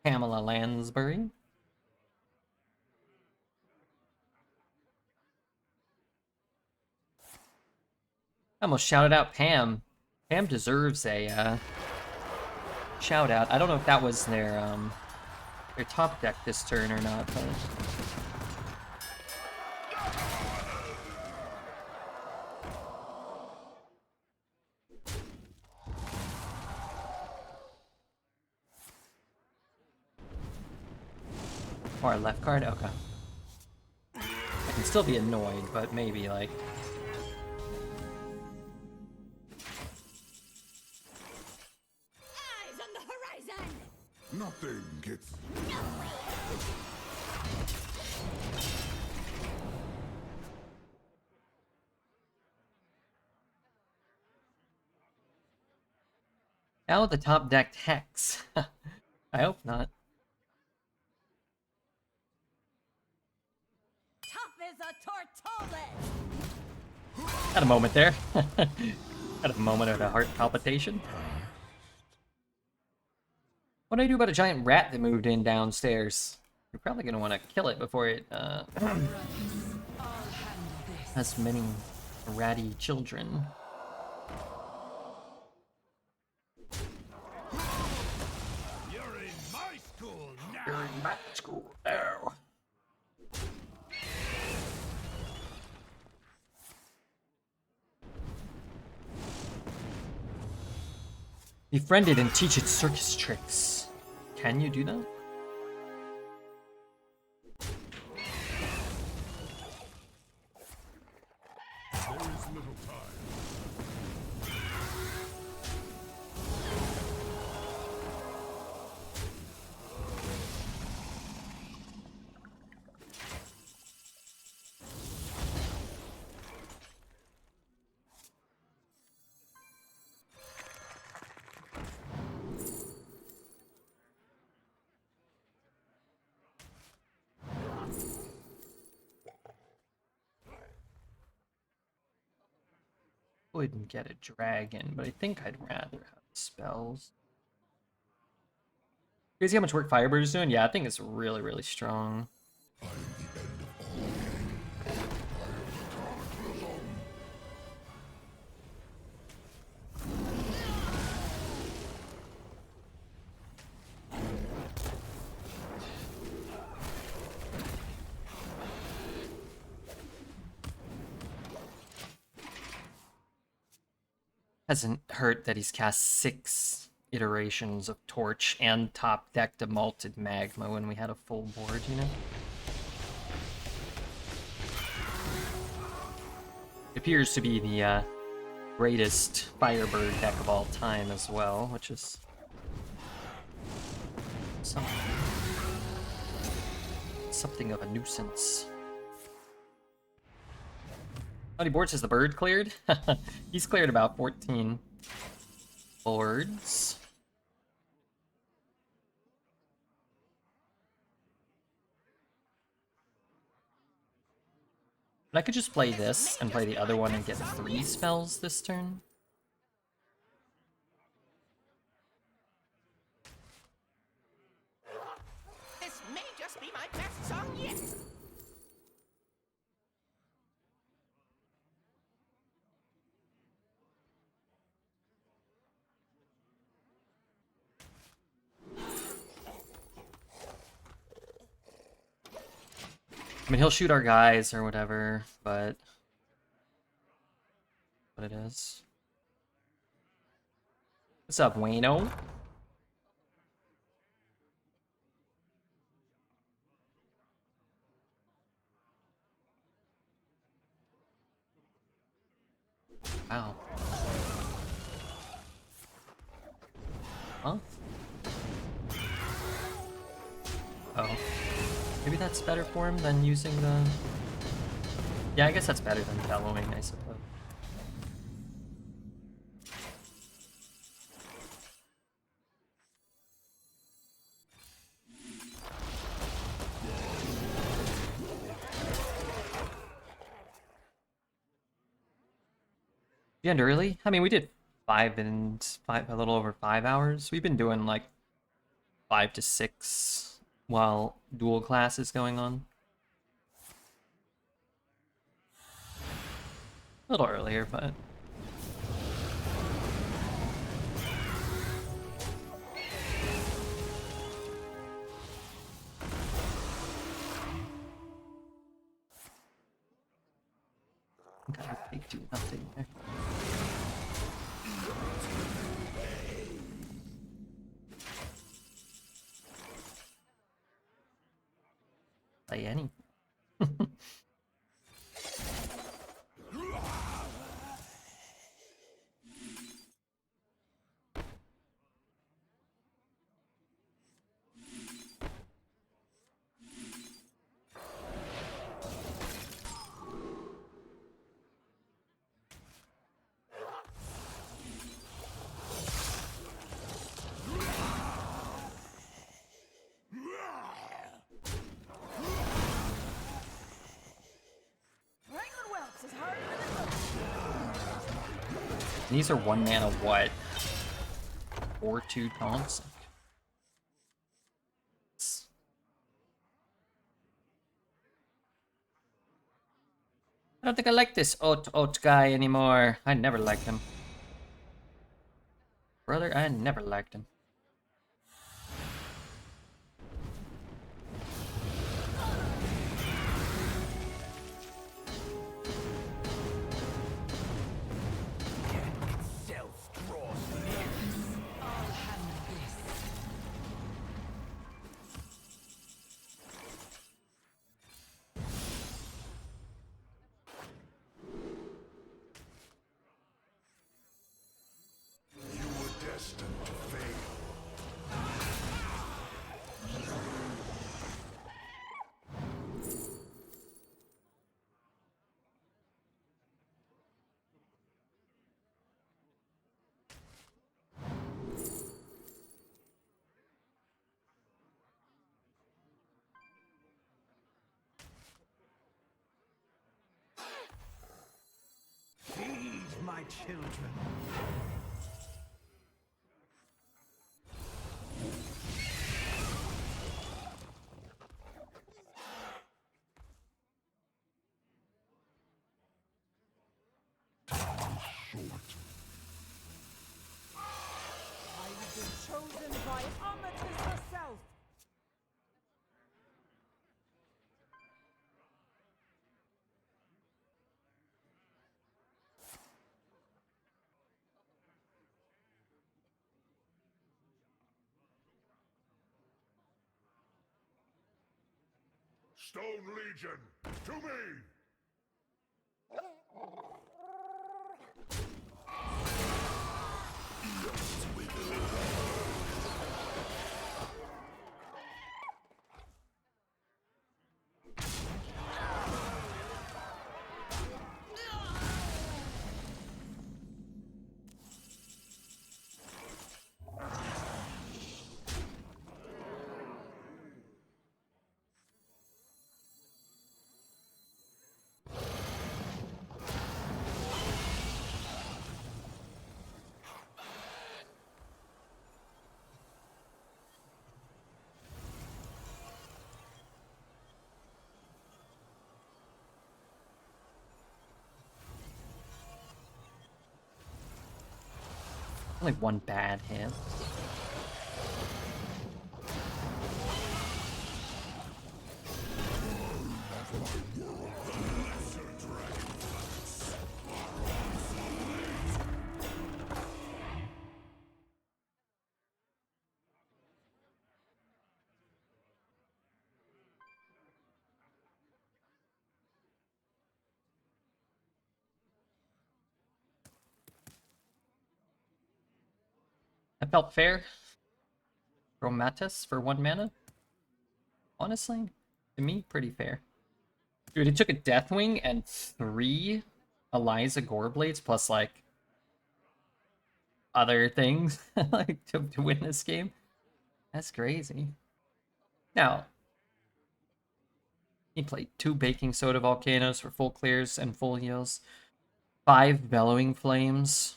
Pamela Lansbury. I almost shouted out Pam. Pam deserves a shout out. I don't know if that was their top deck this turn or not, but or left card. Okay. I can still be annoyed, but maybe like. Eyes on the horizon! Nothing gets. Now the top decked Hex. I hope not. Tough as a tortoise! Had a moment there. Had a moment of a heart palpitation. What do I do about a giant rat that moved in downstairs? You're probably gonna want to kill it before it I'll handle this. has many ratty children. You're in my school now. You're in back to school now. Befriend it and teach it circus tricks. Can you do that? There is little time. Wouldn't get a dragon, but I think I'd rather have spells. You see how much work Firebird's doing? Yeah, I think it's really, really strong. Hasn't hurt that he's cast 6 iterations of Torch and top decked a Malted Magma when we had a full board, you know? It appears to be the greatest Firebird deck of all time as well, which is something of a nuisance. How many boards has the bird cleared? He's cleared about 14 boards. But I could just play this and play the other one and get 3 spells this turn. This may just be my best song yet. I mean, he'll shoot our guys or whatever, but what it is. What's up, Wayno? Wow. Huh? Oh. Maybe that's better for him than using the... Yeah, I guess that's better than bellowing, I suppose. You end early? I mean, we did a little over 5 hours. We've been doing like 5 to 6 while dual class is going on. A little earlier, but... Gotta take 2-0 there. Play any. Wrangling whelps is harder than it looks. These are 1 mana what? 4/2 taunts? I don't think I like this Oat guy anymore. I never liked him. Brother, I never liked him. I'll handle this. You were destined to fail. Feed my children. I have been chosen by Amatus herself. Stone Legion, to me! Only one bad hit. That felt fair. Chromatus for 1 mana. Honestly, to me, pretty fair. Dude, it took a Deathwing and 3 Eliza Goreblades plus like other things like to win this game. That's crazy. Now, he played 2 Baking Soda Volcanoes for full clears and full heals, 5 Bellowing Flames,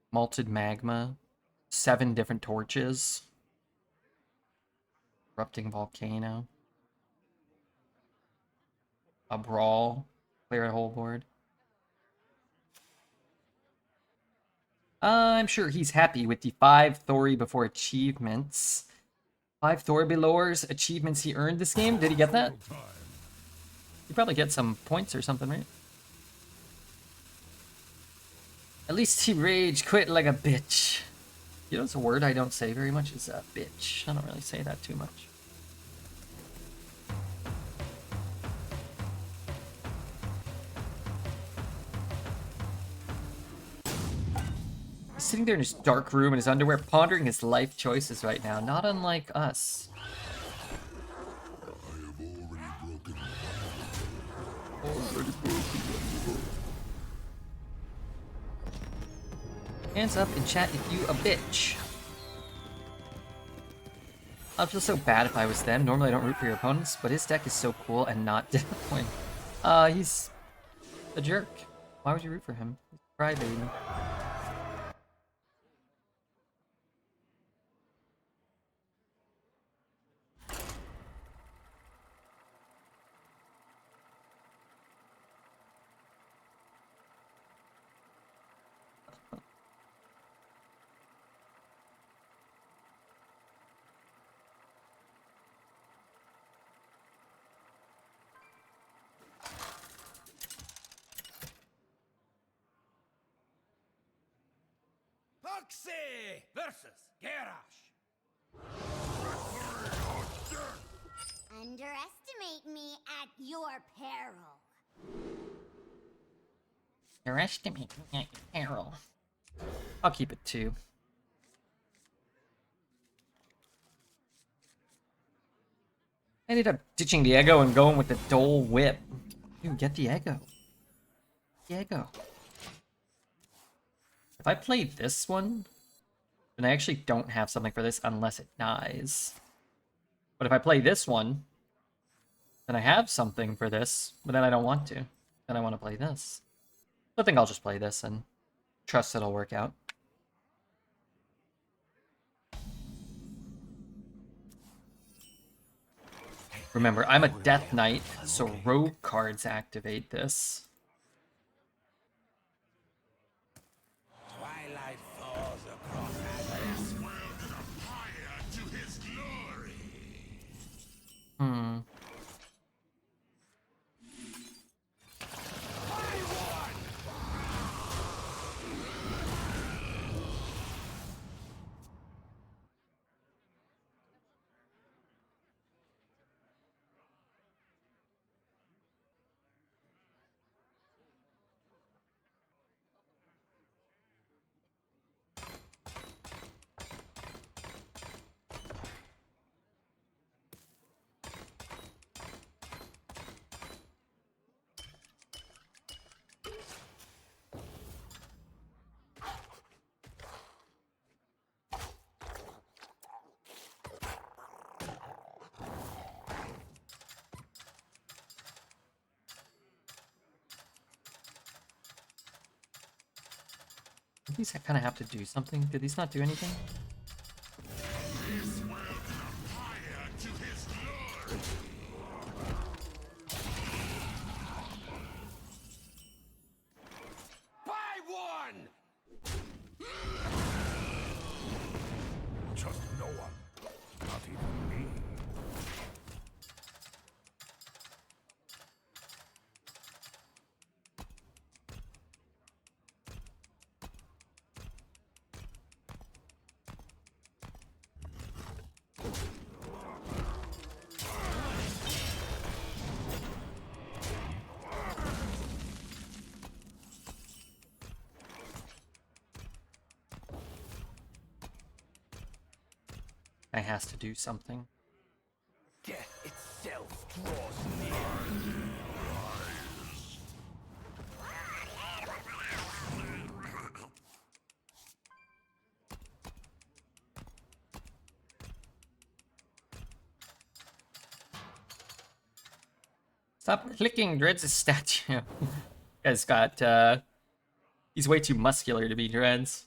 Malted Magma, 7 different torches, Erupting Volcano, a Brawl, clear a whole board. I'm sure he's happy with the 5 Thori before achievements. 5 Thori belowers achievements he earned this game. Did he get that? He probably get some points or something, right? At least he rage quit like a bitch. You know, it's a word I don't say very much is a bitch. I don't really say that too much. He's sitting there in his dark room in his underwear, pondering his life choices right now, not unlike us. Hands up and chat if you a bitch. I'd feel so bad if I was them. Normally I don't root for your opponents, but his deck is so cool and not Deathwing. He's a jerk. Why would you root for him? He's a crybaby. Foxy versus Garrosh. Underestimate me at your peril. Underestimate me at your peril. I'll keep it 2. I ended up ditching the Ego and going with the Dole Whip. Dude, get the Ego. The Ego. If I play this one, then I actually don't have something for this unless it dies. But if I play this one, then I have something for this, but then I don't want to. Then I want to play this. So I think I'll just play this and trust it'll work out. Remember, I'm a Death Knight, so rogue cards activate this. Twilight falls across this world in a fire to his glory. Hmm. These kind of have to do something. Did these not do anything? This world in a fire to his glory. Buy one. I has to do something. Death itself draws near. Stop clicking Dreads' statue. Guy's got, he's way too muscular to be Dreads.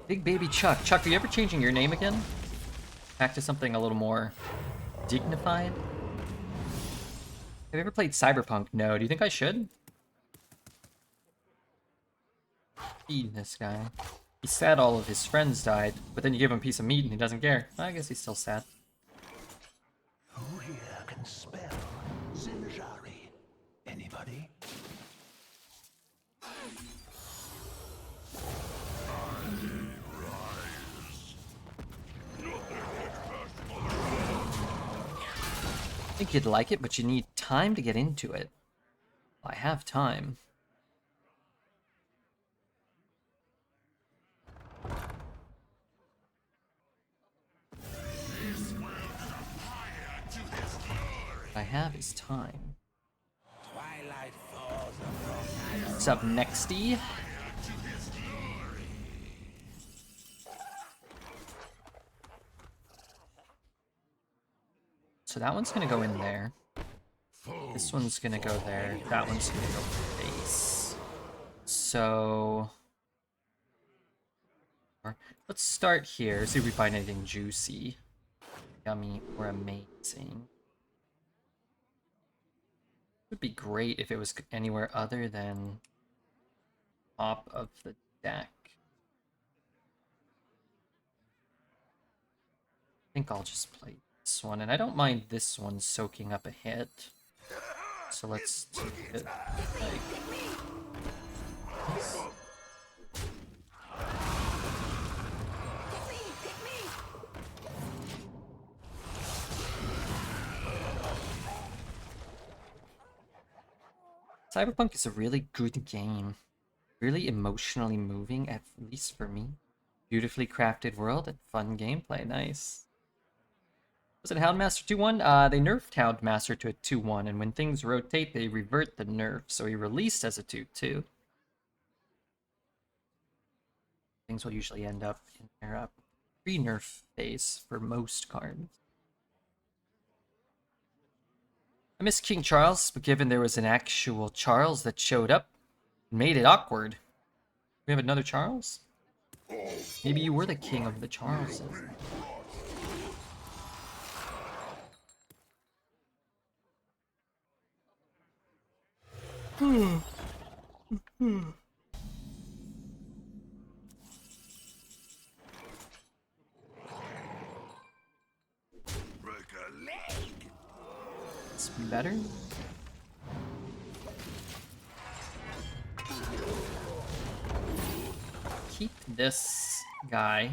Big baby Chuck. Chuck, are you ever changing your name again? Back to something a little more dignified? Have you ever played Cyberpunk? No. Do you think I should? Feed this guy. He's sad all of his friends died, but then you give him a piece of meat and he doesn't care. I guess he's still sad. Who here can spell Zinjari? Anybody? I think you'd like it, but you need time to get into it. Well, I have time. What I have is time. Twilight falls across What's up, Nexty? So that one's gonna go in there. This one's gonna go there. That one's gonna go face. So let's start here. See if we find anything juicy, yummy, or amazing. It would be great if it was anywhere other than top of the deck. I think I'll just play this one, and I don't mind this one soaking up a hit. So let's take it like this. Cyberpunk is a really good game. Really emotionally moving, at least for me. Beautifully crafted world and fun gameplay. Nice. Was it Houndmaster 2-1? They nerfed Houndmaster to a 2-1, and when things rotate, they revert the nerf, so he released as a 2-2. Things will usually end up in their pre-nerf phase for most cards. I miss King Charles, but given there was an actual Charles that showed up, it made it awkward. We have another Charles? Maybe you were the king of the Charleses. break a leg. It's better. Keep this guy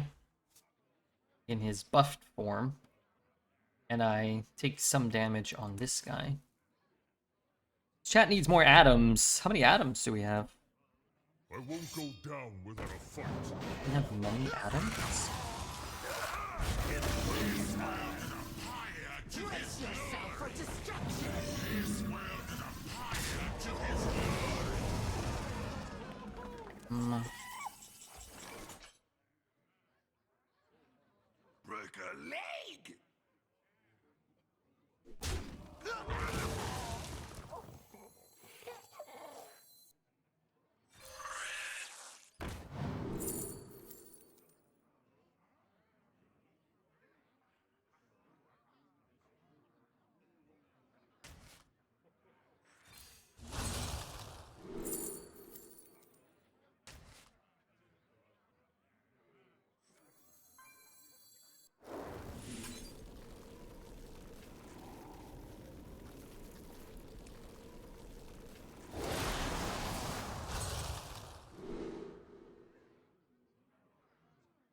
in his buffed form, and I take some damage on this guy. Chat needs more atoms. How many atoms do we have? I won't go down without a fight. We have many atoms? Brace yourself for destruction. Break a leg.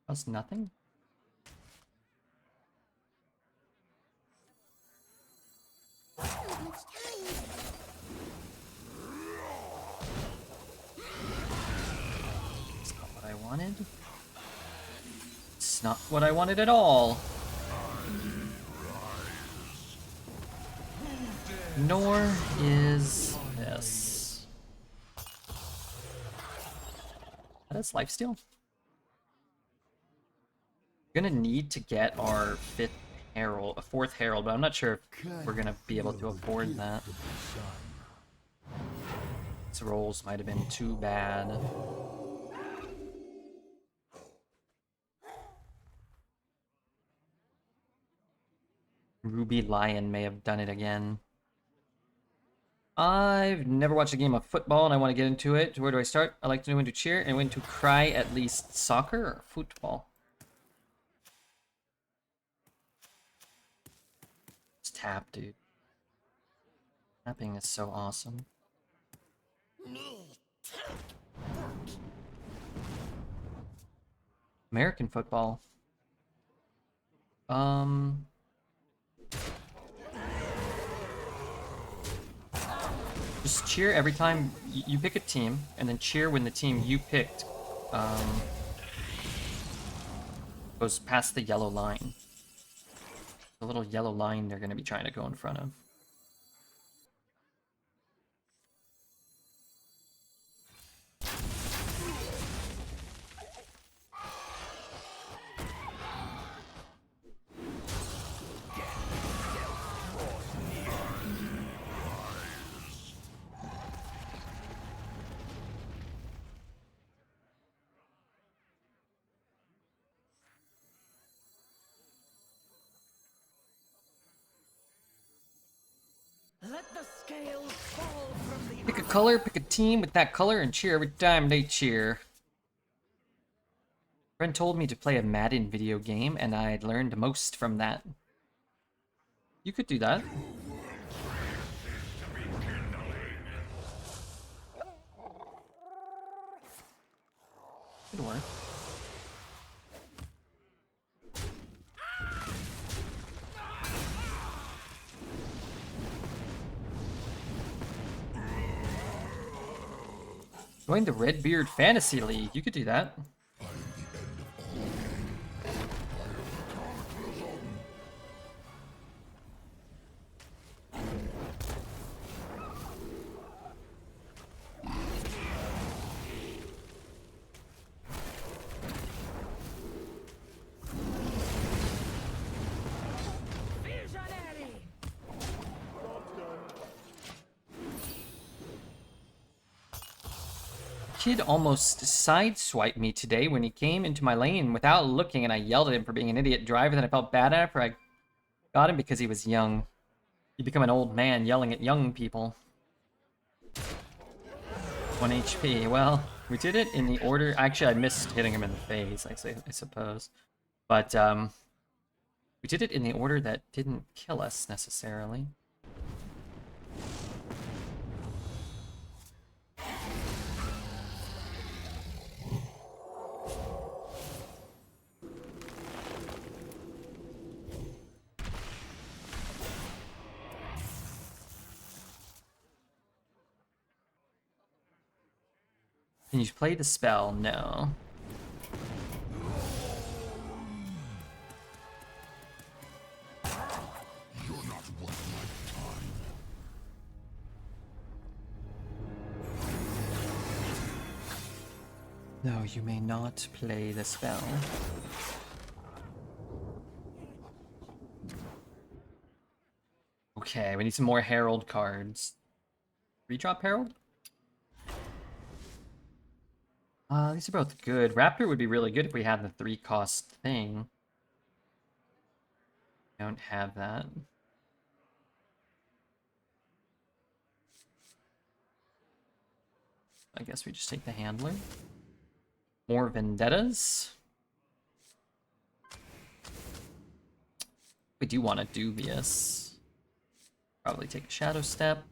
That's nothing? wanted. It's not what I wanted at all. Nor is this. That is lifesteal. We're gonna need to get our fourth herald, but I'm not sure if we're gonna be able to afford that. These rolls might have been too bad. Ruby Lion may have done it again. I've never watched a game of football and I want to get into it. Where do I start? I like to know when to cheer and when to cry, at least. Soccer or football? It's tap, dude. Tapping is so awesome. American football. Just cheer every time you pick a team, and then cheer when the team you picked goes past the yellow line. The little yellow line they're going to be trying to go in front of. Let the scales fall from the Pick a color, pick a team with that color, and cheer every time they cheer. Friend told me to play a Madden video game, and I learned most from that. You could do that. Could work. Join the Redbeard Fantasy League. You could do that. Kid almost sideswiped me today when he came into my lane without looking, and I yelled at him for being an idiot driver. Then I felt bad after I got him because he was young. You become an old man yelling at young people. 1 HP. Well, we did it in the order. Actually, I missed hitting him in the face, I suppose. But we did it in the order that didn't kill us necessarily. Can you play the spell? No. You're not worth my time. No, you may not play the spell. Okay, we need some more Herald cards. Redrop Herald? These are both good. Raptor would be really good if we had the 3-cost thing. Don't have that. I guess we just take the Handler. More Vendettas. We do want a Dubious. Probably take a Shadow Step.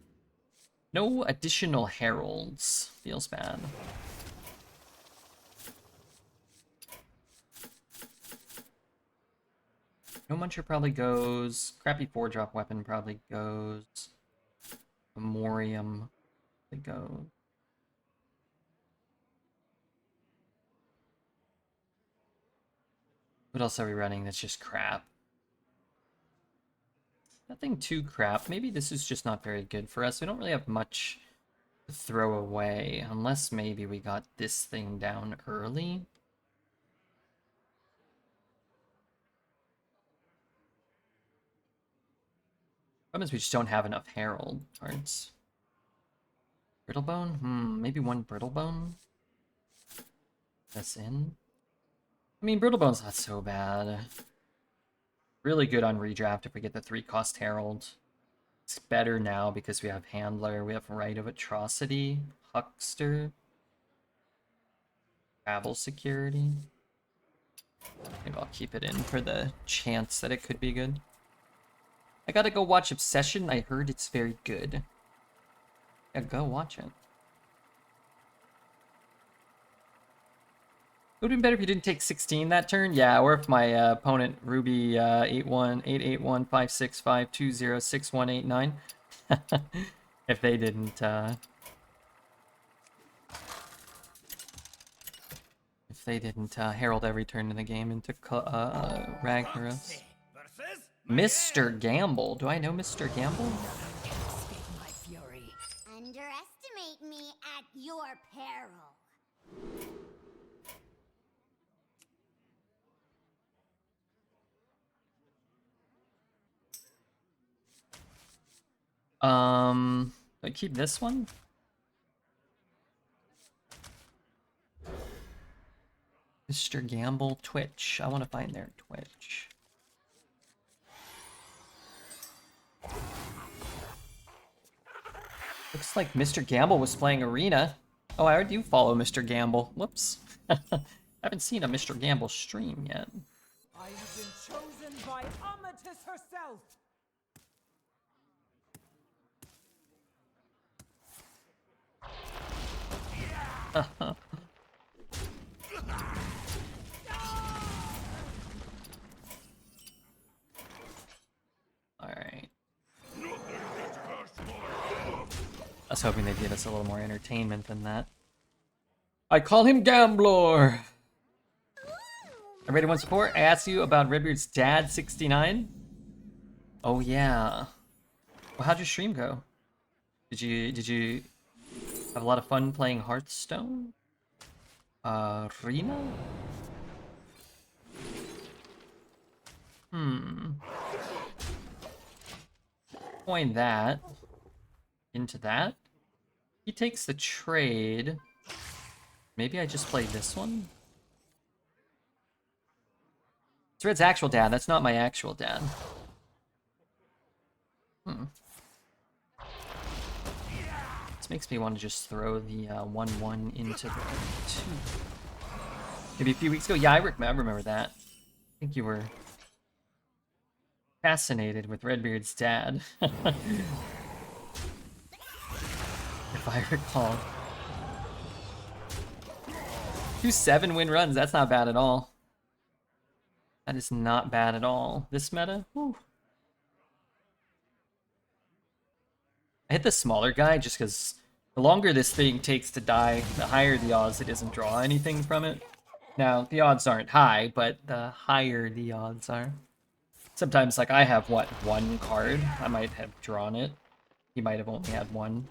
No additional Heralds. Feels bad. No Muncher probably goes. Crappy 4-drop weapon probably goes. Memoriam probably goes. What else are we running that's just crap? Nothing too crap. Maybe this is just not very good for us. We don't really have much to throw away, unless maybe we got this thing down early. Problem is we just don't have enough Herald cards. Brittlebone? Maybe one Brittlebone? That's in? I mean, Brittlebone's not so bad. Really good on redraft if we get the 3-cost Herald. It's better now because we have Handler, we have Right of Atrocity, Huckster, Travel Security. Maybe I'll keep it in for the chance that it could be good. I gotta go watch Obsession. I heard it's very good. Yeah, go watch it. It would have been better if you didn't take 16 that turn. Yeah, or if my opponent, Ruby 818815652061889, if they didn't herald every turn in the game into Ragnaros. Mr. Gamble. Do I know Mr. Gamble? Escape my fury. Underestimate me at your peril. Do I keep this one? Mr. Gamble Twitch. I want to find their Twitch. Looks like Mr. Gamble was playing Arena. Oh, I do follow Mr. Gamble. Whoops. I haven't seen a Mr. Gamble stream yet. I have been chosen by Amatis herself. Alright. I was hoping they'd give us a little more entertainment than that. I call him Gambler! I rated once before. I asked you about Redbeard's dad, 69. Oh yeah. Well, how'd your stream go? Did you have a lot of fun playing Hearthstone? Arena? Coin that into that. He takes the trade. Maybe I just play this one? It's Red's actual dad. That's not my actual dad. This makes me want to just throw the 1-1 into the 2. Maybe a few weeks ago. Yeah, I remember that. I think you were fascinated with Redbeard's dad. If I recall. 2 7-win runs. That's not bad at all. That is not bad at all. This meta? Whew. I hit the smaller guy just because the longer this thing takes to die, the higher the odds it doesn't draw anything from it. Now, the odds aren't high, but the higher the odds are. Sometimes, like, I have, what, 1 card? I might have drawn it. He might have only had 1.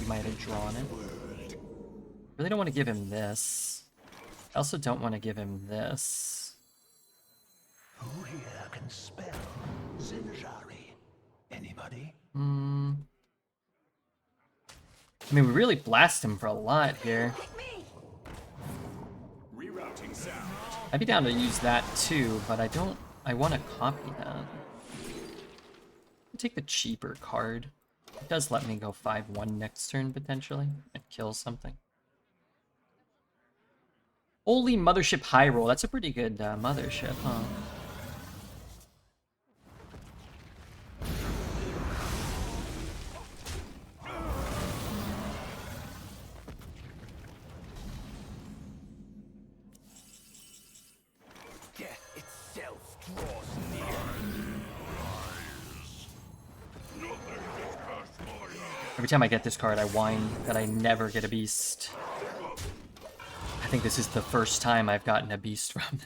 He might have drawn it. Really don't want to give him this. I also don't want to give him this. Who here can spell Zinjari? Anybody? I mean, we really blast him for a lot here. Rerouting sound. I'd be down to use that too, but I want to copy that. I'll take the cheaper card. It does let me go 5-1 next turn, potentially, and kill something. Holy Mothership High Roll. That's a pretty good mothership, huh? Death itself draws near. Every time I get this card, I whine that I never get a beast. I think this is the first time I've gotten a beast from.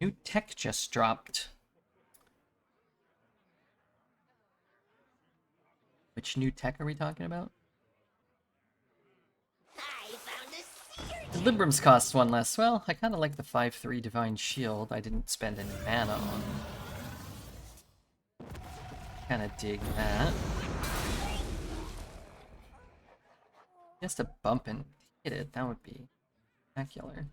New tech just dropped. Which new tech are we talking about? I found a seer. The Librams costs one less. Well, I kind of like the 5/3 Divine Shield. I didn't spend any mana on. Kind of dig that. Just to bump and hit it, that would be spectacular.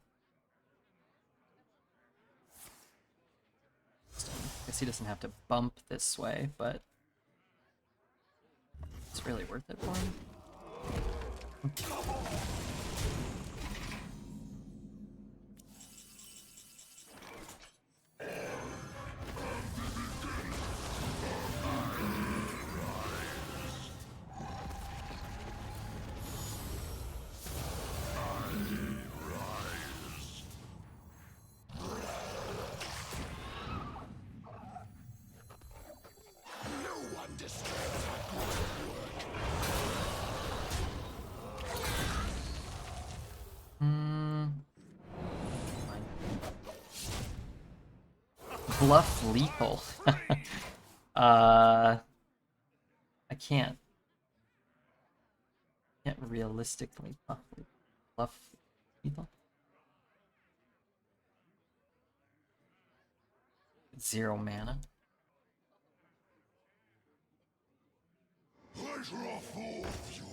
Guess he doesn't have to bump this way, but it's really worth it for him. No one disturbs our work. Bluff lethal. I can't realistically bluff lethal. 0 mana. I draw forth your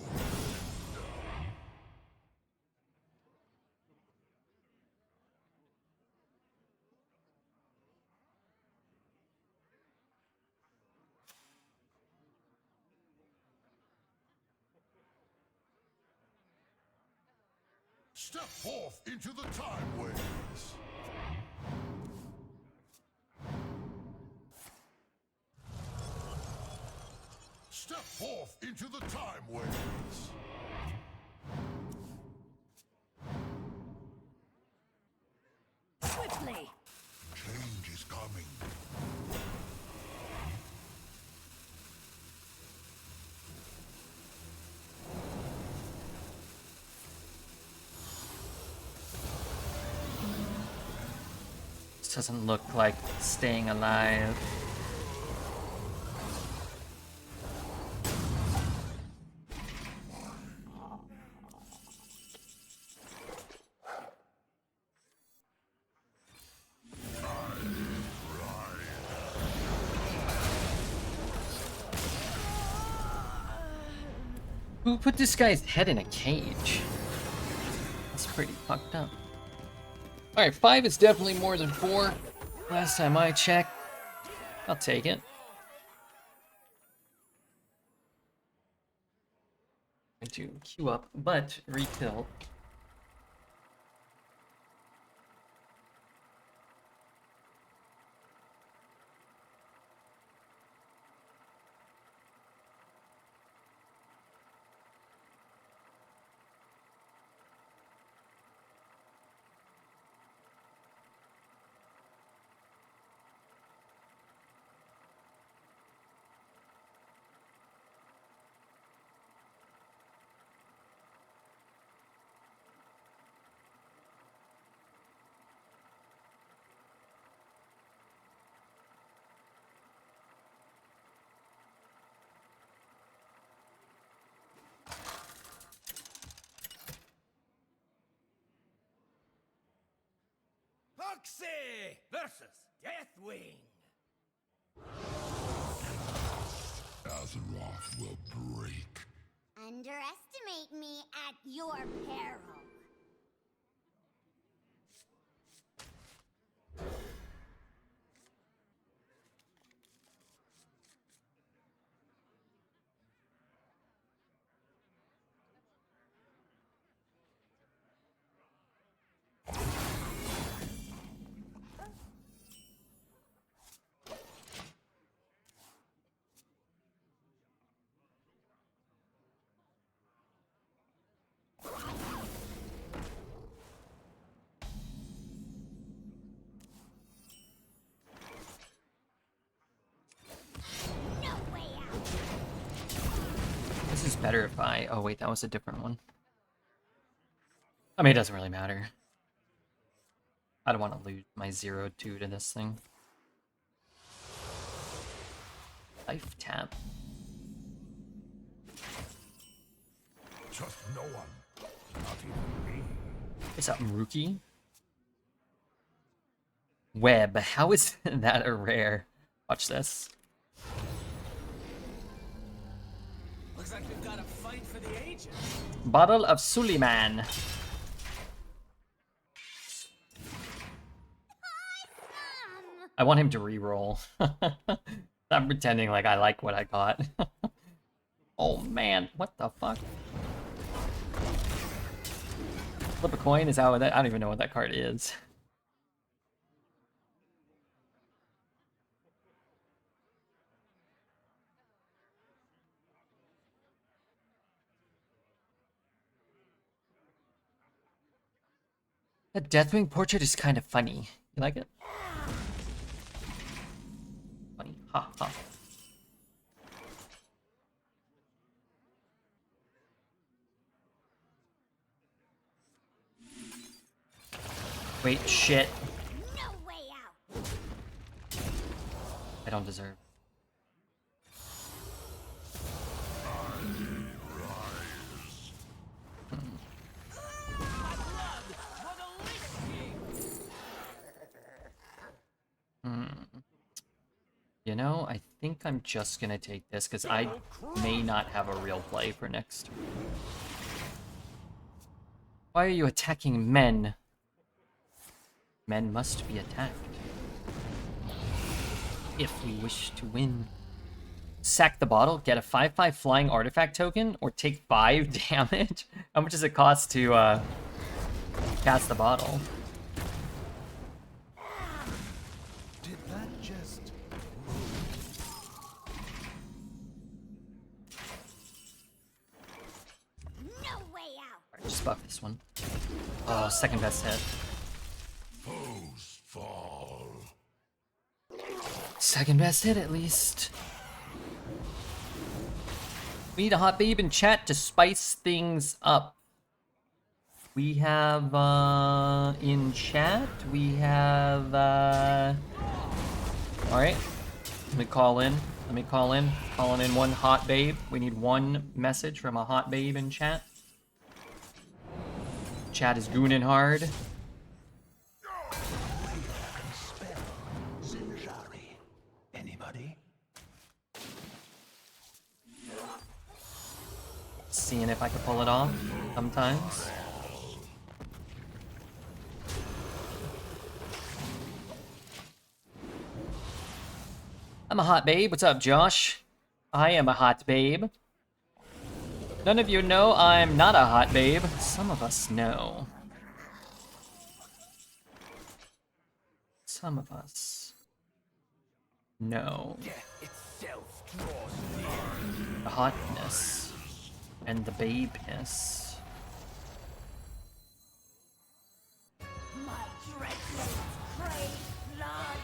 step forth into the time waves. Step forth into the time waves. Swiftly! Change is coming. This doesn't look like staying alive. Who put this guy's head in a cage? That's pretty fucked up. Alright, 5 is definitely more than 4. Last time I checked. I'll take it. Going to queue up, but refill. Foxy versus Deathwing. Azeroth will break. Underestimate me at your peril. This is better if I... Oh wait, that was a different one. I mean, it doesn't really matter. I don't want to lose my 0-2 to this thing. Life tap. Trust no one, not even me. What's up, Rookie? Web. How is that a rare? Watch this. Looks like we've got a fight for the ages. Bottle of Suleiman. I want him to reroll. I'm pretending like I like what I got. Oh man, what the fuck? Flip a coin? Is that what that? I don't even know what that card is. The Deathwing portrait is kind of funny. You like it? Funny. Ha ha. Wait, shit. No way out. I don't deserve. You know, I think I'm just gonna take this because I may not have a real play for next. Why are you attacking men? Men must be attacked. If we wish to win. Sack the bottle, get a 5/5 flying artifact token, or take 5 damage? How much does it cost to cast the bottle? Did that just... No way out. Alright, just buff this one. Oh, second best hit. Foes fall. Second best hit, at least. We need a hot babe in chat to spice things up. We have, in chat, we have, alright. Let me call in. Calling in one hot babe. We need one message from a hot babe in chat. Chat is gooning hard. Anybody? Seeing if I could pull it off sometimes. I'm a hot babe. What's up, Josh? I am a hot babe. None of you know I'm not a hot babe. Some of us know. Some of us know. Itself draws near. The hotness and the babeness. My dreadnoughts crave blood.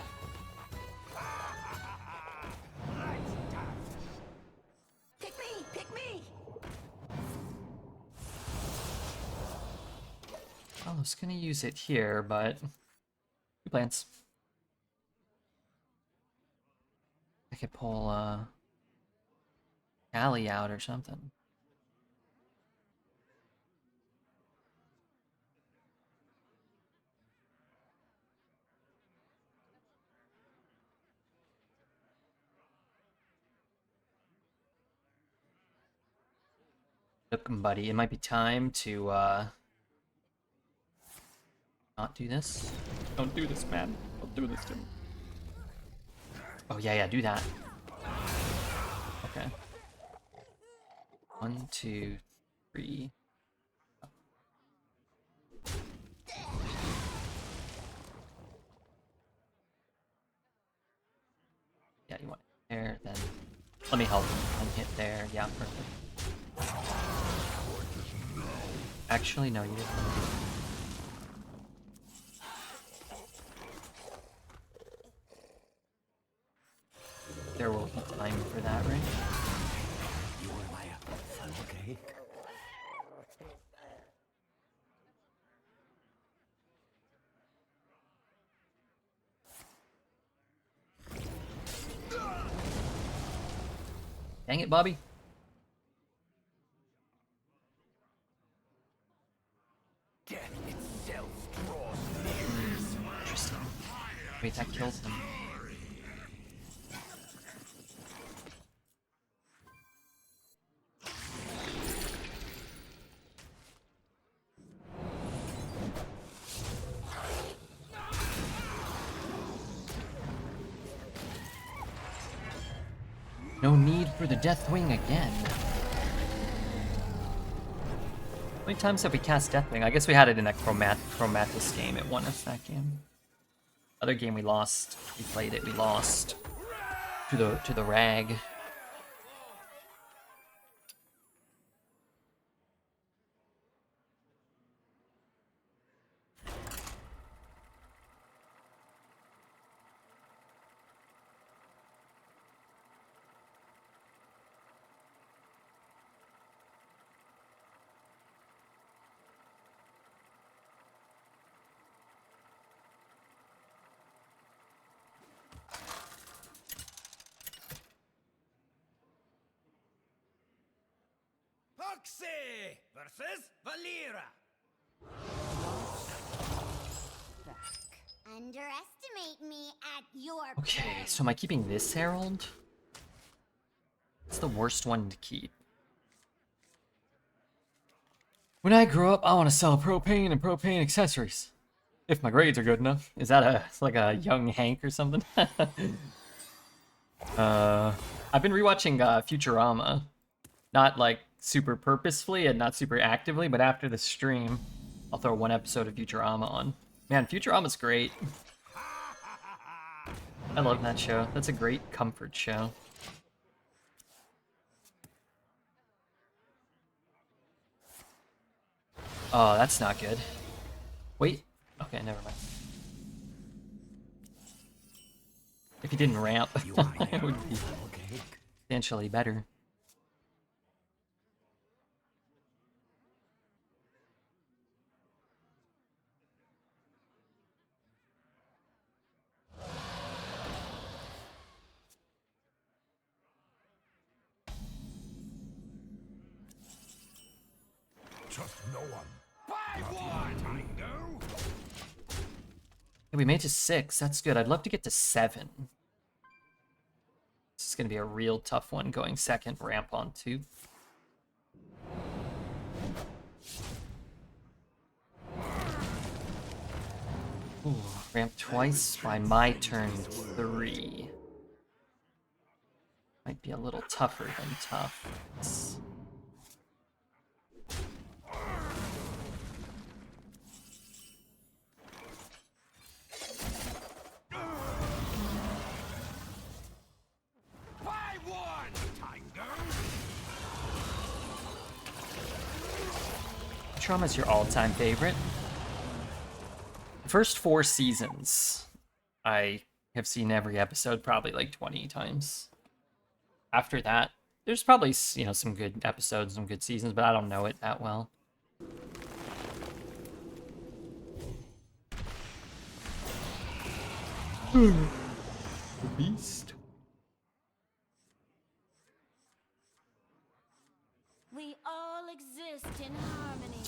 Pick me! Pick me! I was gonna use it here, but two plants. I could pull Callie out or something. Look, buddy, it might be time to not do this. Don't do this, man. Don't do this to me. Oh yeah, do that. Okay. 1, 2, 3. Yeah, you want it there, then let me help him. One hit there. Yeah, perfect. Actually, no, you didn't. There will be time for that, right? You were my funnel cake. Dang it, Bobby. Death itself draws near. Interesting. Wait, that kills him. No need for the Deathwing again. How many times have we cast Deathwing? I guess we had it in a Chromatis game. It won us that game. Other game we lost. We played it. We lost to the rag. Foxy versus Valera. Underestimate me at your Okay, peril. so am I keeping this Herald? It's the worst one to keep. When I grow up, I want to sell propane and propane accessories. If my grades are good enough. Is that it's like a young Hank or something? I've been rewatching Futurama. Not like super purposefully and not super actively, but after the stream, I'll throw one episode of Futurama on. Man, Futurama's great. I love that show. That's a great comfort show. Oh, that's not good. Wait. Okay, never mind. If he didn't ramp, it would be substantially better. Trust no one. By one, Tango. Yeah, we made it to 6. That's good. I'd love to get to 7. This is going to be a real tough one going second ramp on 2. Ooh, ramp twice by my turn 3. Might be a little tougher than tough. By one, Tango. Trauma's your all-time favorite. The first 4 seasons, I have seen every episode probably like 20 times. After that, there's probably, you know, some good episodes, some good seasons, but I don't know it that well. The beast. We all exist in harmony.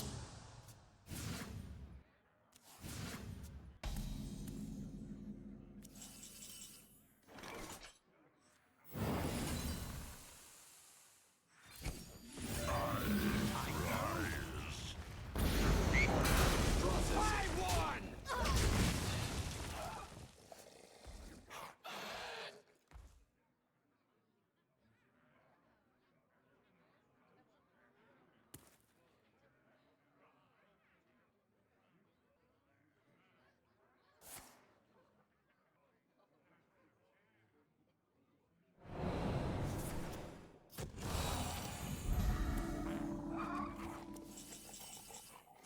By one.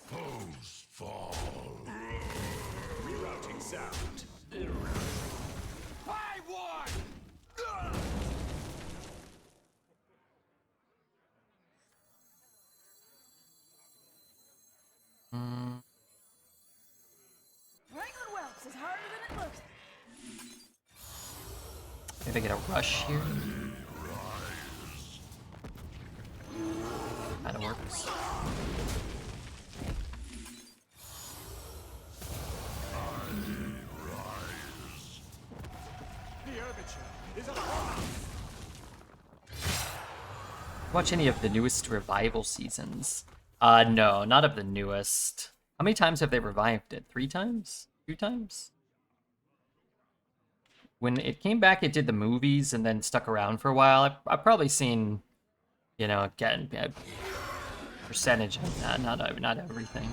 Foes fall. Rerouting sound. By one. Wrangling whelps is harder than it looks. Maybe I get a rush here. kind of works. Watch any of the newest revival seasons? No, not of the newest. How many times have they revived it? 3 times? 2 times? When it came back, it did the movies and then stuck around for a while. I've probably seen, you know, again, a percentage of that, not everything.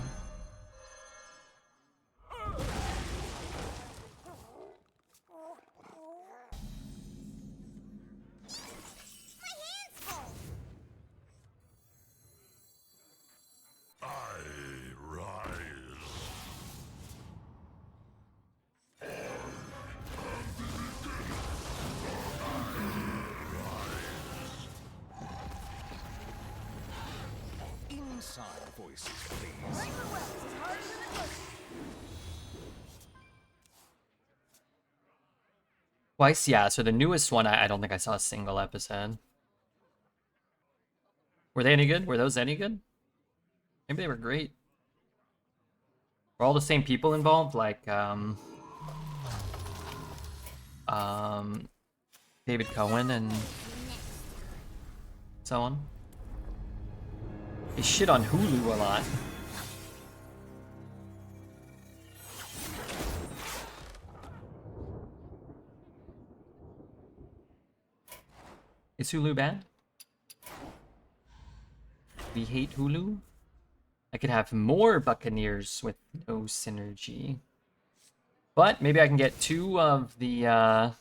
Inside voices, please. Twice, yeah. So the newest one, I don't think I saw a single episode. Were they any good? Were those any good? Maybe they were great. Were all the same people involved? Like, David Cohen and so on? They shit on Hulu a lot. Is Hulu bad? We hate Hulu? I could have more Buccaneers with no synergy. But maybe I can get 2 of the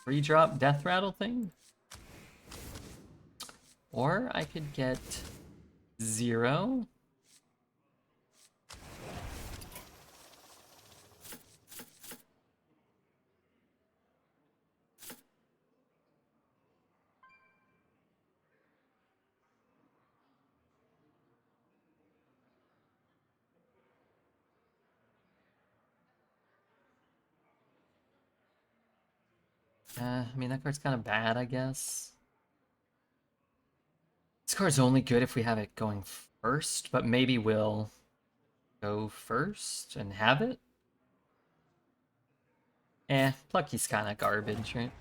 free drop death rattle thing. Or I could get 0. I mean, that card's kind of bad, I guess. This card's only good if we have it going first, but maybe we'll go first and have it. Plucky's kind of garbage, right?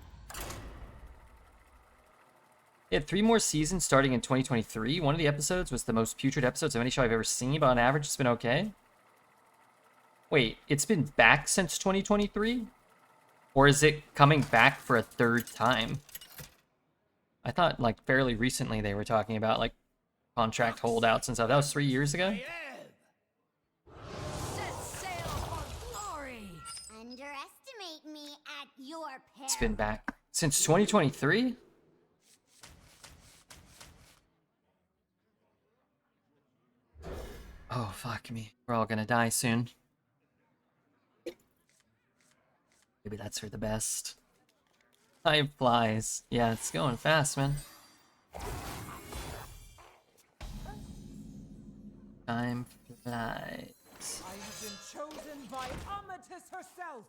It had 3 more seasons starting in 2023. One of the episodes was the most putrid episodes of any show I've ever seen, but on average it's been okay. Wait, it's been back since 2023? Or is it coming back for a 3rd time? I thought, like, fairly recently they were talking about, like, contract holdouts and stuff. That was 3 years ago? Set sail for glory. Underestimate me at your peril. It's been back since 2023? Oh, fuck me. We're all gonna die soon. Maybe that's for the best. Time flies. Yeah, it's going fast, man. Time flies. I have been chosen by Amatis herself.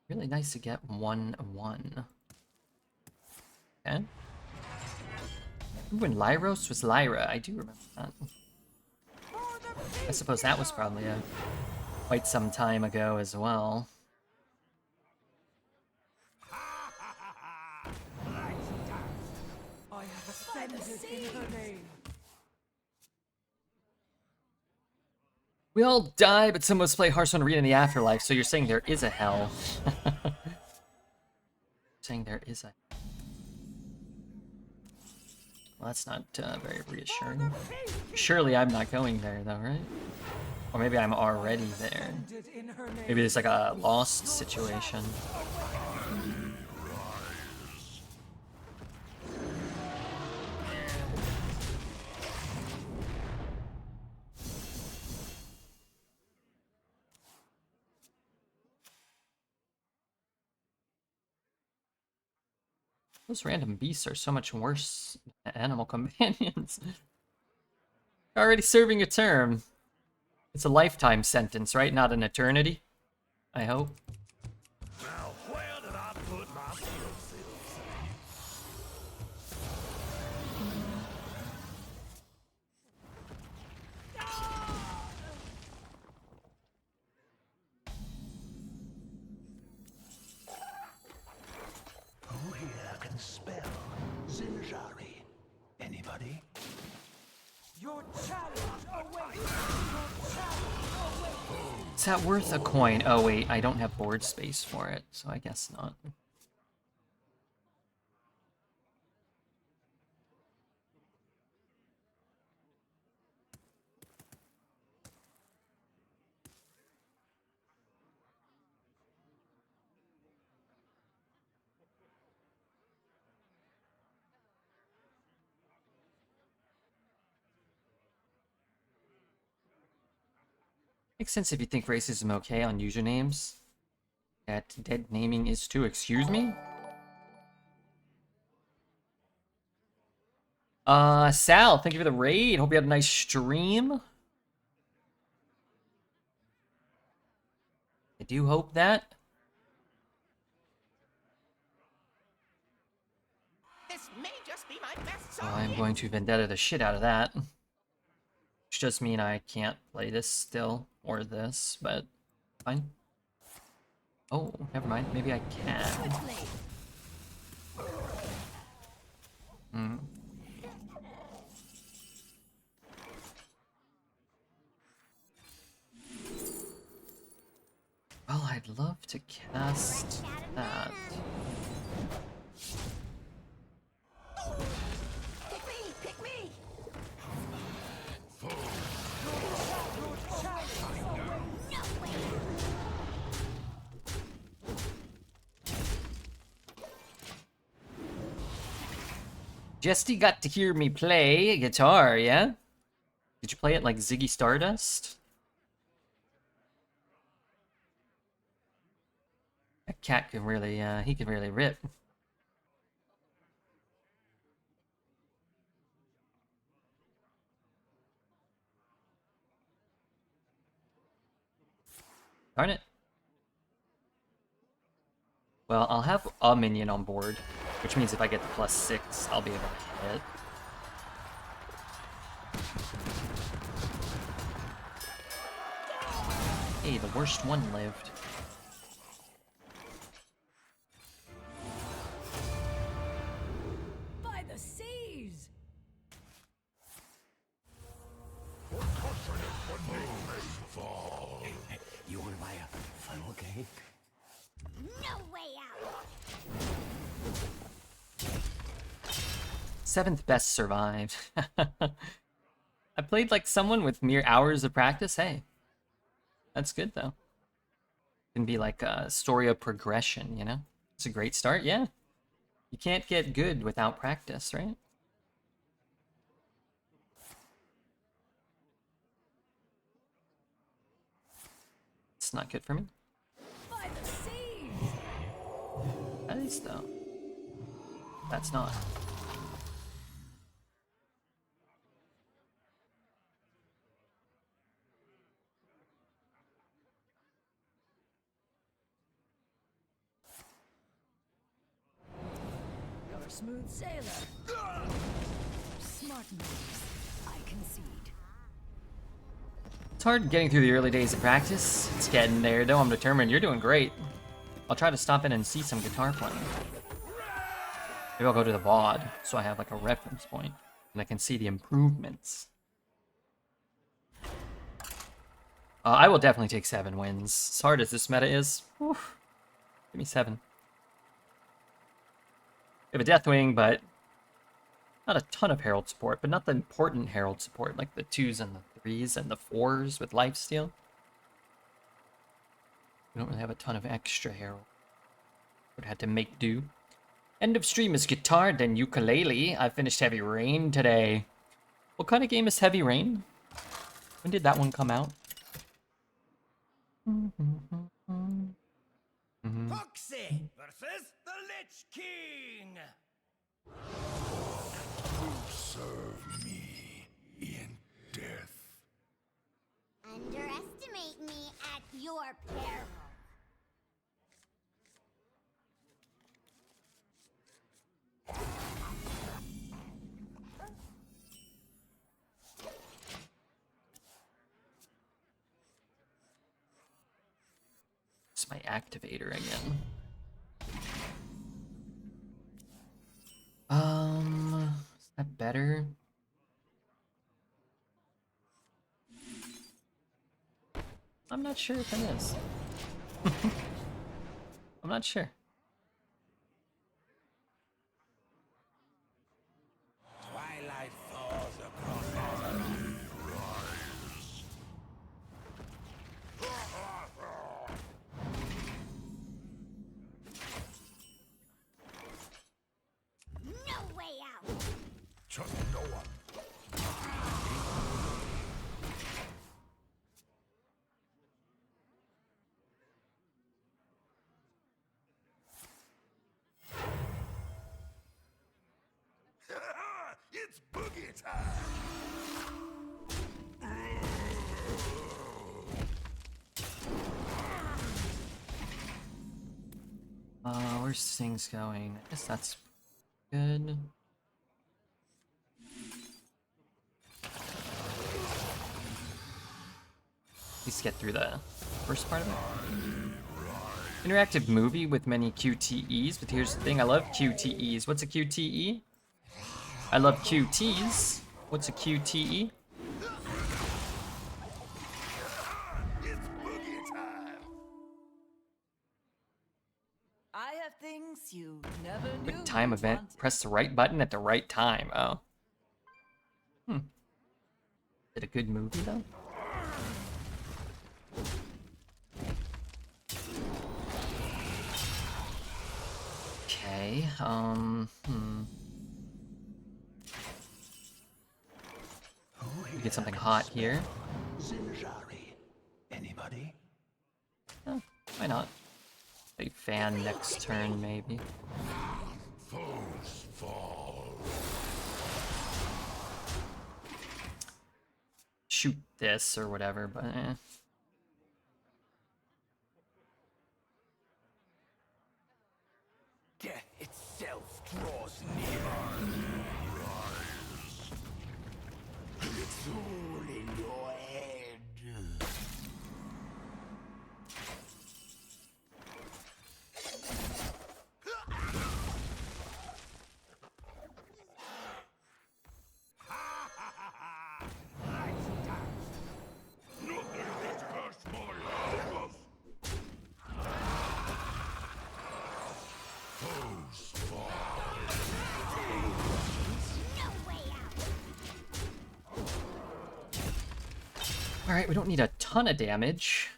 Really nice to get 1/1. Okay. When Lyros was Lyra, I do remember that. I suppose that was probably quite some time ago as well. I have ascended in her name. We all die, but some of us play Hearthstone Arena in the afterlife, so you're saying there is a hell. Saying there is a... Well, that's not very reassuring. Surely I'm not going there, though, right? Or maybe I'm already there. Maybe it's like a lost situation. Those random beasts are so much worse than animal companions. Already serving a term. It's a lifetime sentence, right? Not an eternity. I hope. Now, where did I put my skill sets? anybody? Your challenge awaits. Your challenge awaits. Is that worth a coin? Oh wait, I don't have board space for it, so I guess not. Makes sense if you think racism okay on usernames. That dead naming is too. Excuse me? Sal, thank you for the raid. Hope you had a nice stream. I do hope that. This may just be my best song. I'm going to vendetta the shit out of that. Which does mean I can't play this still, or this, but fine. Oh, never mind. Maybe I can. Hmm. Well, I'd love to cast that. Pick me! Pick me! No way! Jesty got to hear me play guitar, yeah? Did you play it like Ziggy Stardust? That cat can really, he can really rip. Darn it. Well, I'll have a minion on board, which means if I get the +6, I'll be able to hit. Hey, the worst one lived. By the seas! You want to buy a funnel cake? No way out! 7th best survived. I played like someone with mere hours of practice. Hey, that's good though. Can be like a story of progression, you know? It's a great start, yeah. You can't get good without practice, right? It's not good for me. By the seas! At least though. That's not. You're a smooth sailor. Smart moves. I concede. It's hard getting through the early days of practice. It's getting there, though. I'm determined. You're doing great. I'll try to stop in and see some guitar playing. Maybe I'll go to the VOD, so I have like a reference point, and I can see the improvements. I will definitely take 7 wins. As hard as this meta is, oof, give me 7. We have a Deathwing, but not a ton of Herald support, but not the important Herald support, like the 2s and the 3s and the 4s with lifesteal. We don't really have a ton of extra Herald. Would have had to make do. End of stream is guitar, then ukulele. I finished Heavy Rain today. What kind of game is Heavy Rain? When did that one come out? Foxy versus the Lich King! Serve me in death. Underestimate me at your peril. It's my activator again. Is that better? not sure if it is. I'm not sure. Twilight falls across No way out. Trust no one. It's boogie time. Where's things going? I guess that's good. At least get through the first part of it. Interactive movie with many QTEs, but here's the thing, I love QTEs. What's a QTE? I love QTs. What's a QTE? It's boogie time. I have things you never knew. Quick time you event. wanted. Press the right button at the right time. Oh. Is it a good movie though? Okay, we get something hot here. Zinjari. Anybody? Oh, why not? A fan next turn, maybe. Foes fall. Shoot this or whatever, but eh. Death itself draws near. It's all in your head. Nothing can curse my house. Foes fall. No way out. Alright, we don't need a ton of damage.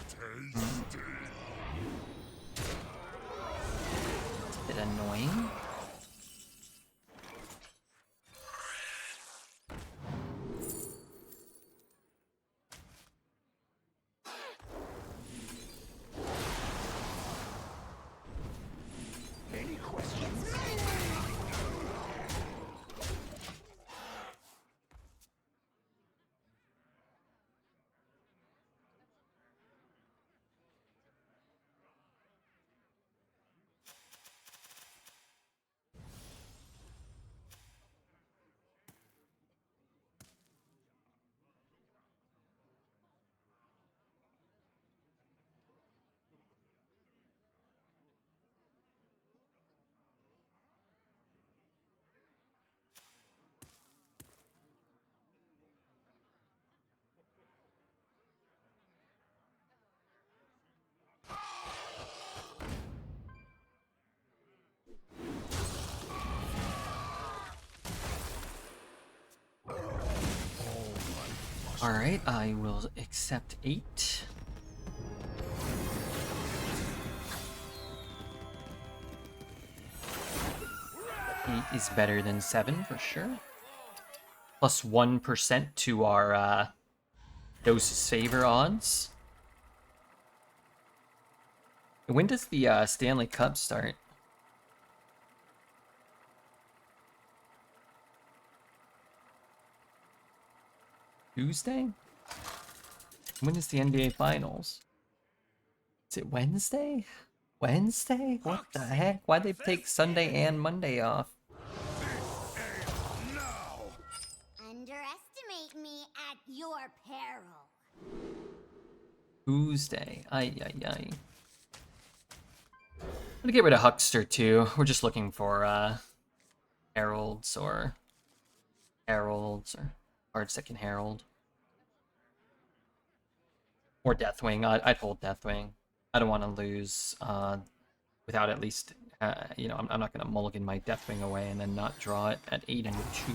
Tasty. It's a bit annoying. Any questions? Alright, I will accept 8. Eight is better than 7 for sure. Plus 1% to our dose favor odds. When does the Stanley Cup start? Tuesday? When is the NBA Finals? Is it Wednesday? Wednesday? What the heck? Why'd they take Sunday and Monday off? Underestimate me at your peril. Tuesday. Ay, ay, ay. What gonna get rid of Huckster too. We're just looking for heralds or cards that can herald. Or Deathwing. I'd hold Deathwing. I don't want to lose without at least, you know, I'm not going to mulligan my Deathwing away and then not draw it at 8 and 2.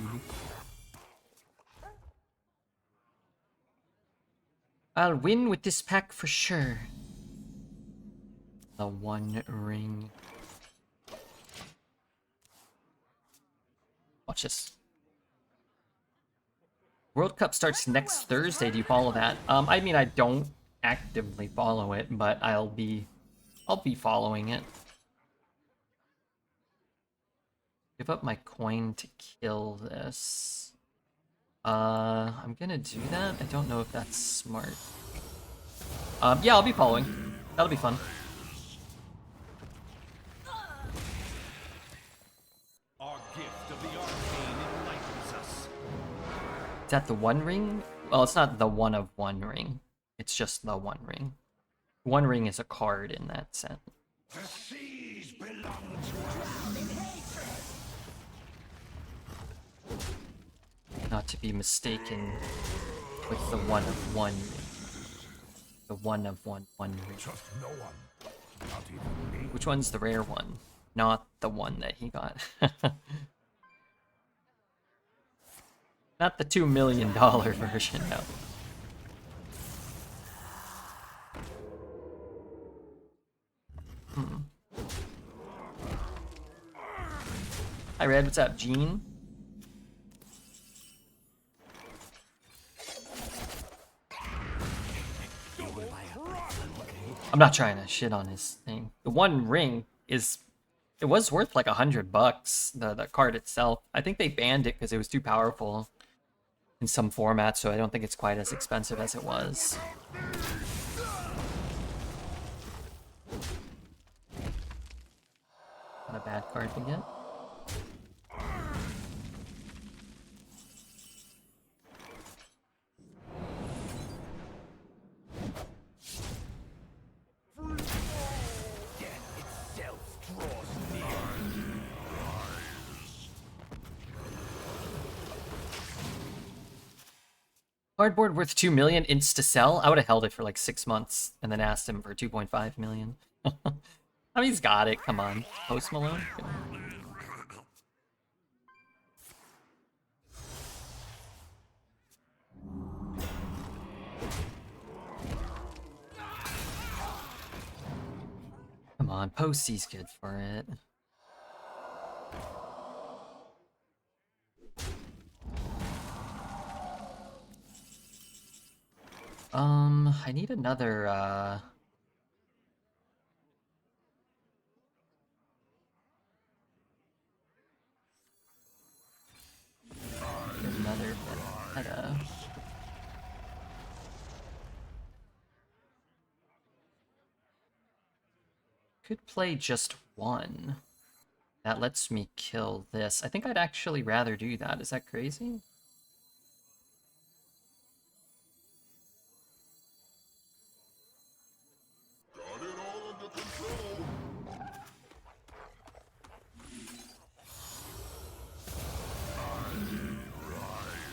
I'll win with this pack for sure. The One Ring. Watch this. World Cup starts next Thursday. Do you follow that? I mean, I don't actively follow it, but I'll be following it. Give up my coin to kill this. I'm gonna do that. I don't know if that's smart. Yeah, I'll be following. That'll be fun. Our gift of the arcane enlightens us. Is that the One Ring? Well, it's not the one of One Ring. It's just the One Ring. One Ring is a card in that set. The seas belong to us. Not to be mistaken with the one of one ring. The one of one ring. Trust no one. Not even me. Which one's the rare one? Not the one that he got. Not the $2 million version, no. Hi Red, what's up? Gene? I'm not trying to shit on his thing. The One Ring is, it was worth like $100, the card itself. I think they banned it because it was too powerful in some formats, so I don't think it's quite as expensive as it was. Not a bad card to get. Cardboard worth 2 million insta sell. I would have held it for like 6 months and then asked him for 2.5 million. I mean, he's got it. Come on, Post Malone. Come on, Posty's good for it. I need another, another meta. Could play just one. That lets me kill this. I think I'd actually rather do that. Is that crazy?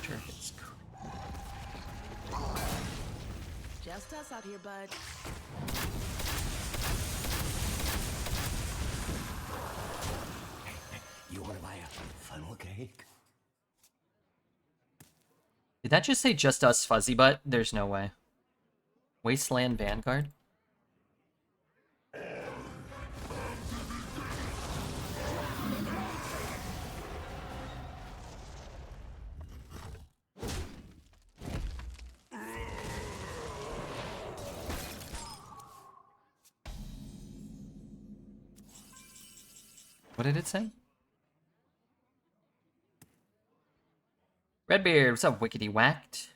Sure, it's cool. Just us out here, bud. You want to buy a funnel cake? Did that just say just us fuzzy butt? There's no way. Wasteland Vanguard? What did it say? Redbeard, what's up, Wickety Whacked?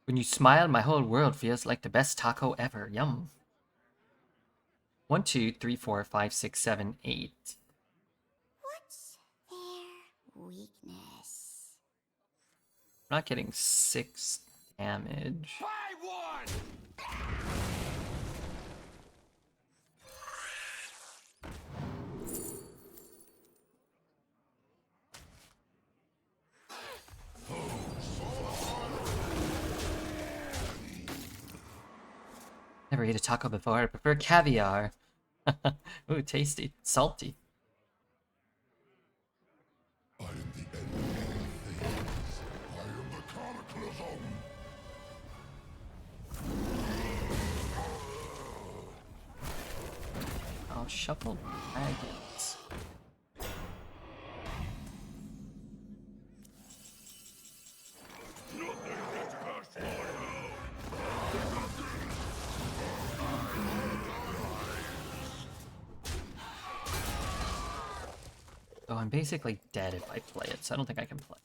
When you smile, my whole world feels like the best taco ever. Yum. 1, 2, 3, 4, 5, 6, 7, 8. What's their weakness? I'm not getting 6 damage. Buy one! Never ate a taco before. I prefer caviar. Ooh, tasty. Salty. I am the end of all things. I am the cataclysm. I'll shuffle dragons. So I'm basically dead if I play it, so I don't think I can play.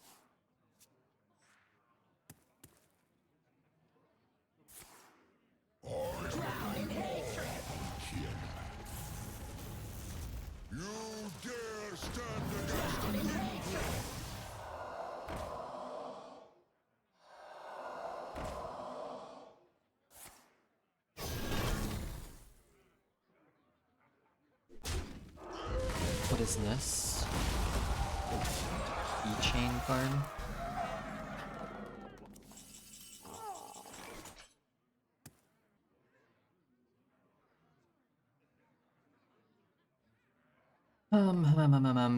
You dare stand against the people? What is this? Keychain card?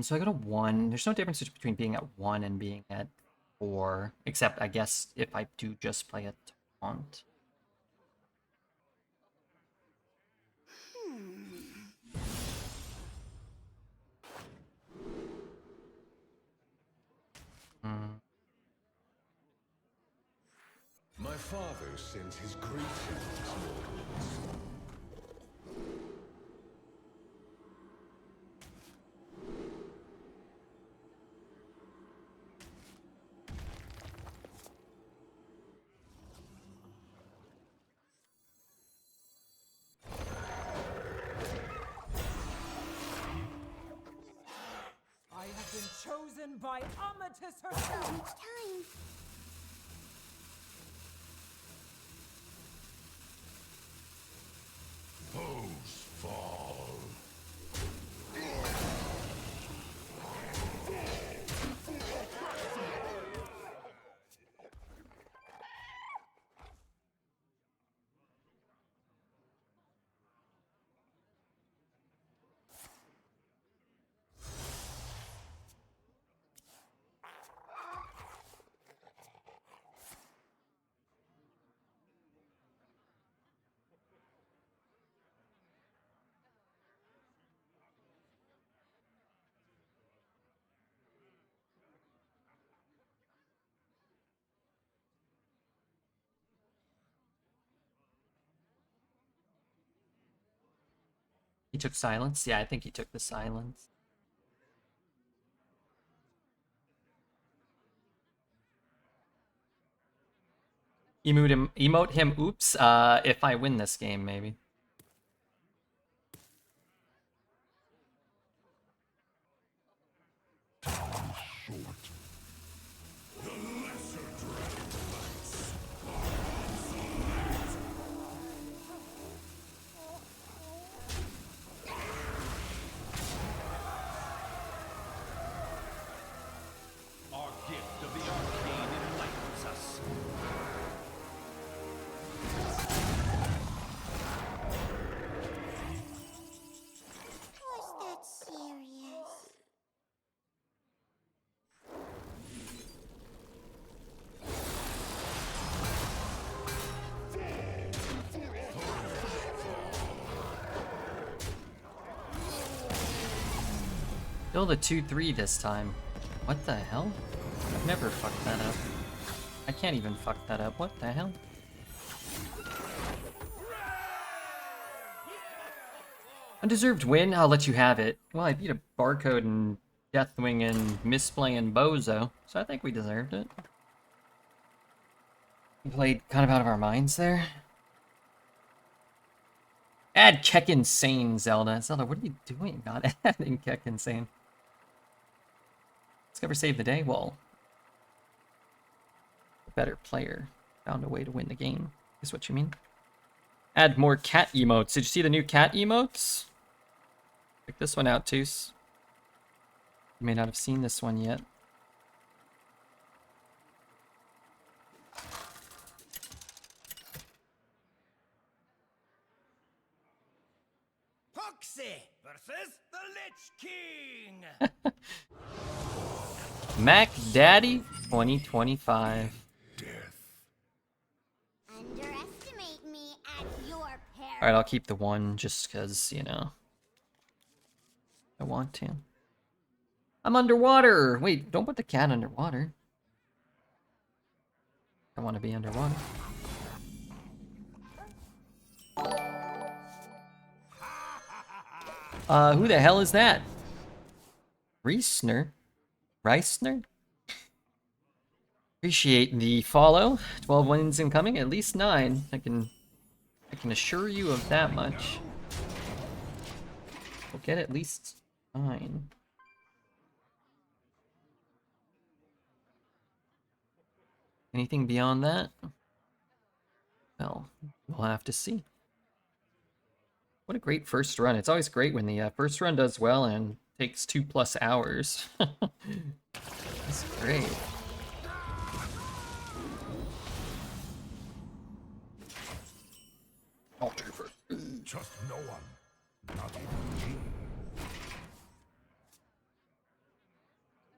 So I go to 1. There's no difference between being at 1 and being at 4, except I guess if I do just play at taunt. Hmm. My father sends his greetings, mortals. I have been chosen by Amatis herself. Each time. Foes fall. He took silence? Yeah, I think he took the silence. Emote him, oops, if I win this game, maybe. Short. The lesser dragonflights Our gift of the arcane enlightens us. Was that serious? Still the 2-3 this time. What the hell? I've never fucked that up. I can't even fuck that up. What the hell? Undeserved win? I'll let you have it. Well, I beat a Barcode and Deathwing and Misplay and Bozo, so I think we deserved it. We played kind of out of our minds there. Add Keck Insane, Zelda. Zelda, what are you doing? Not adding Keck Insane. Discover save the day? Well, the better player found a way to win the game, is what you mean. Add more cat emotes. Did you see the new cat emotes? Check this one out, Toos. You may not have seen this one yet. Foxy versus the Lich King. Mac Daddy 2025. Underestimate me at your peril. Alright, I'll keep the one just because, you know, I want to. I'm underwater! Wait, don't put the cat underwater. I want to be underwater. Who the hell is that? Reisner? Reisner? Appreciate the follow. 12 wins incoming, at least 9. I can assure you of that much. We'll get at least 9. Anything beyond that? Well, we'll have to see. What a great first run. It's always great when the first run does well and takes 2+ hours. That's great. Trust no one. Not even me.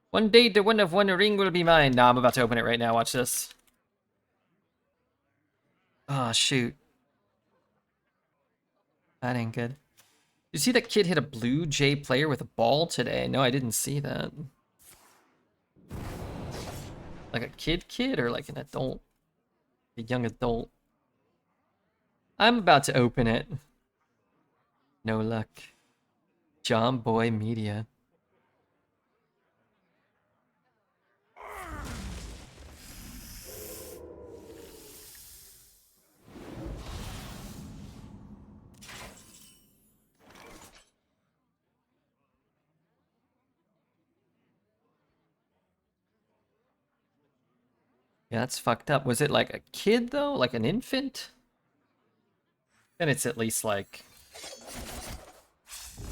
One day the one of one ring will be mine. Nah, I'm about to open it right now. Watch this. Oh, shoot. That ain't good. You see that kid hit a Blue Jay player with a ball today? No, I didn't see that. Like a kid or like an adult? A young adult. I'm about to open it. No luck. John Boy Media. Yeah, that's fucked up. Was it like a kid though? Like an infant? Then it's at least like,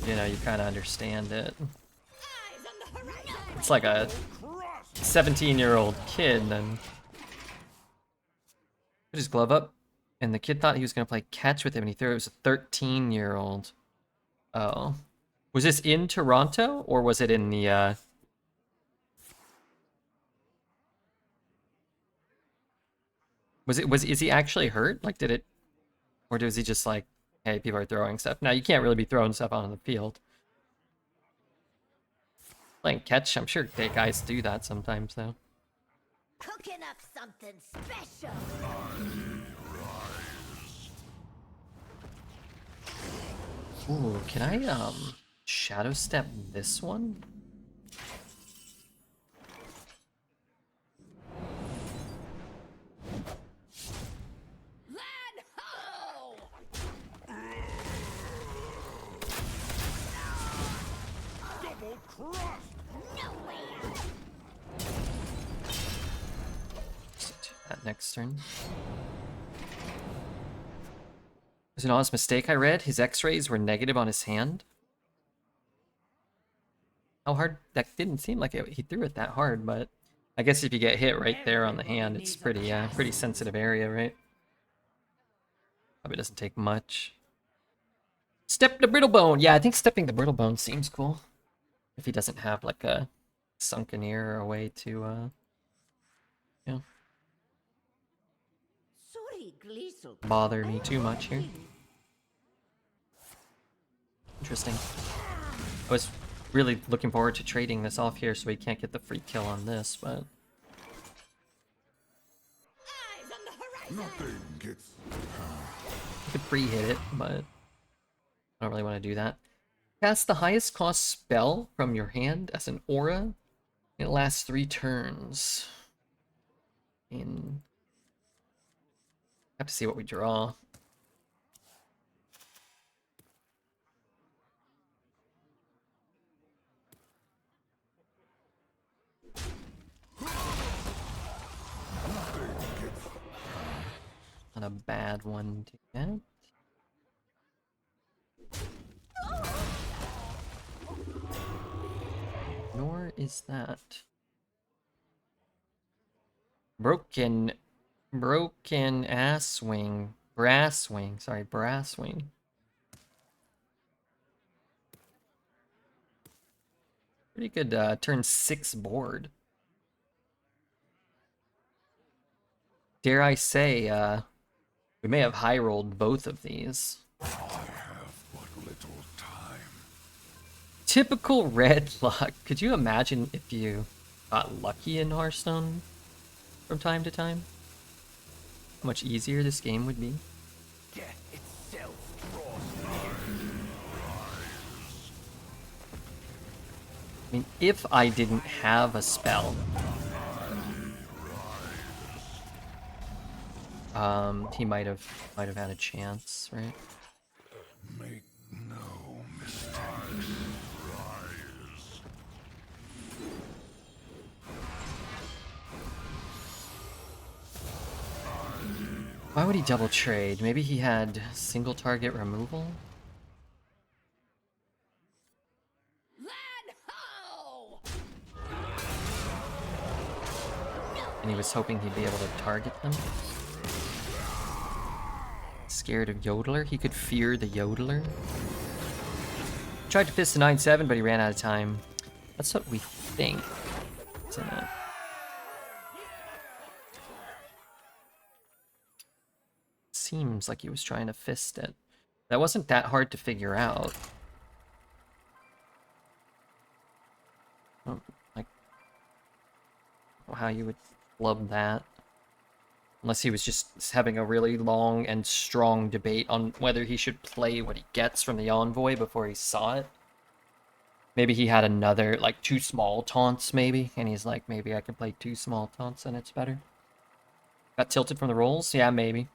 you know, you kind of understand it. It's like a 17-year-old kid, then put his glove up, and the kid thought he was gonna play catch with him, and he threw it. It was a 13-year-old. Oh, was this in Toronto or was it in the? Is he actually hurt? Like, did it, or was he just like, hey, people are throwing stuff? Now you can't really be throwing stuff on the field. Playing catch, I'm sure that guys do that sometimes though. Cooking up something special. Ooh, can I shadow step this one? Land ho! Double cross. Just do that next turn. It was an honest mistake I read. His x-rays were negative on his hand. How hard? That didn't seem like he threw it that hard, but I guess if you get hit right there on the hand, it's pretty sensitive area, right? Probably doesn't take much. Step the brittle bone. Yeah, I think stepping the brittle bone seems cool. If he doesn't have like a sunken ear or a way to, you know, bother me too much here. Interesting. I was really looking forward to trading this off here so we can't get the free kill on this, but Nothing gets. I could pre-hit it, but I don't really want to do that. Cast the highest cost spell from your hand as an aura. It lasts 3 turns. Have to see what we draw. Not a bad one to get. Nor is that. Broken ass wing. Brass wing. Sorry, brass wing. Pretty good turn 6 board. Dare I say, we may have high rolled both of these. I have but little time. Typical red luck. Could you imagine if you got lucky in Hearthstone from time to time? How much easier this game would be? Death itself draws near. I mean, if I didn't have a spell, he might have had a chance, right? Make no mistakes. Why would he double trade? Maybe he had single target removal? Lad ho! And he was hoping he'd be able to target them? Scared of Yodeler? He could fear the Yodeler? Tried to piss the 9-7, but he ran out of time. That's what we think, isn't it? Seems like he was trying to fist it. That wasn't that hard to figure out. Like, how you would flub that. Unless he was just having a really long and strong debate on whether he should play what he gets from the Envoy before he saw it. Maybe he had another, like, 2 small taunts, maybe. And he's like, maybe I can play 2 small taunts and it's better. Got tilted from the rolls? Yeah, maybe.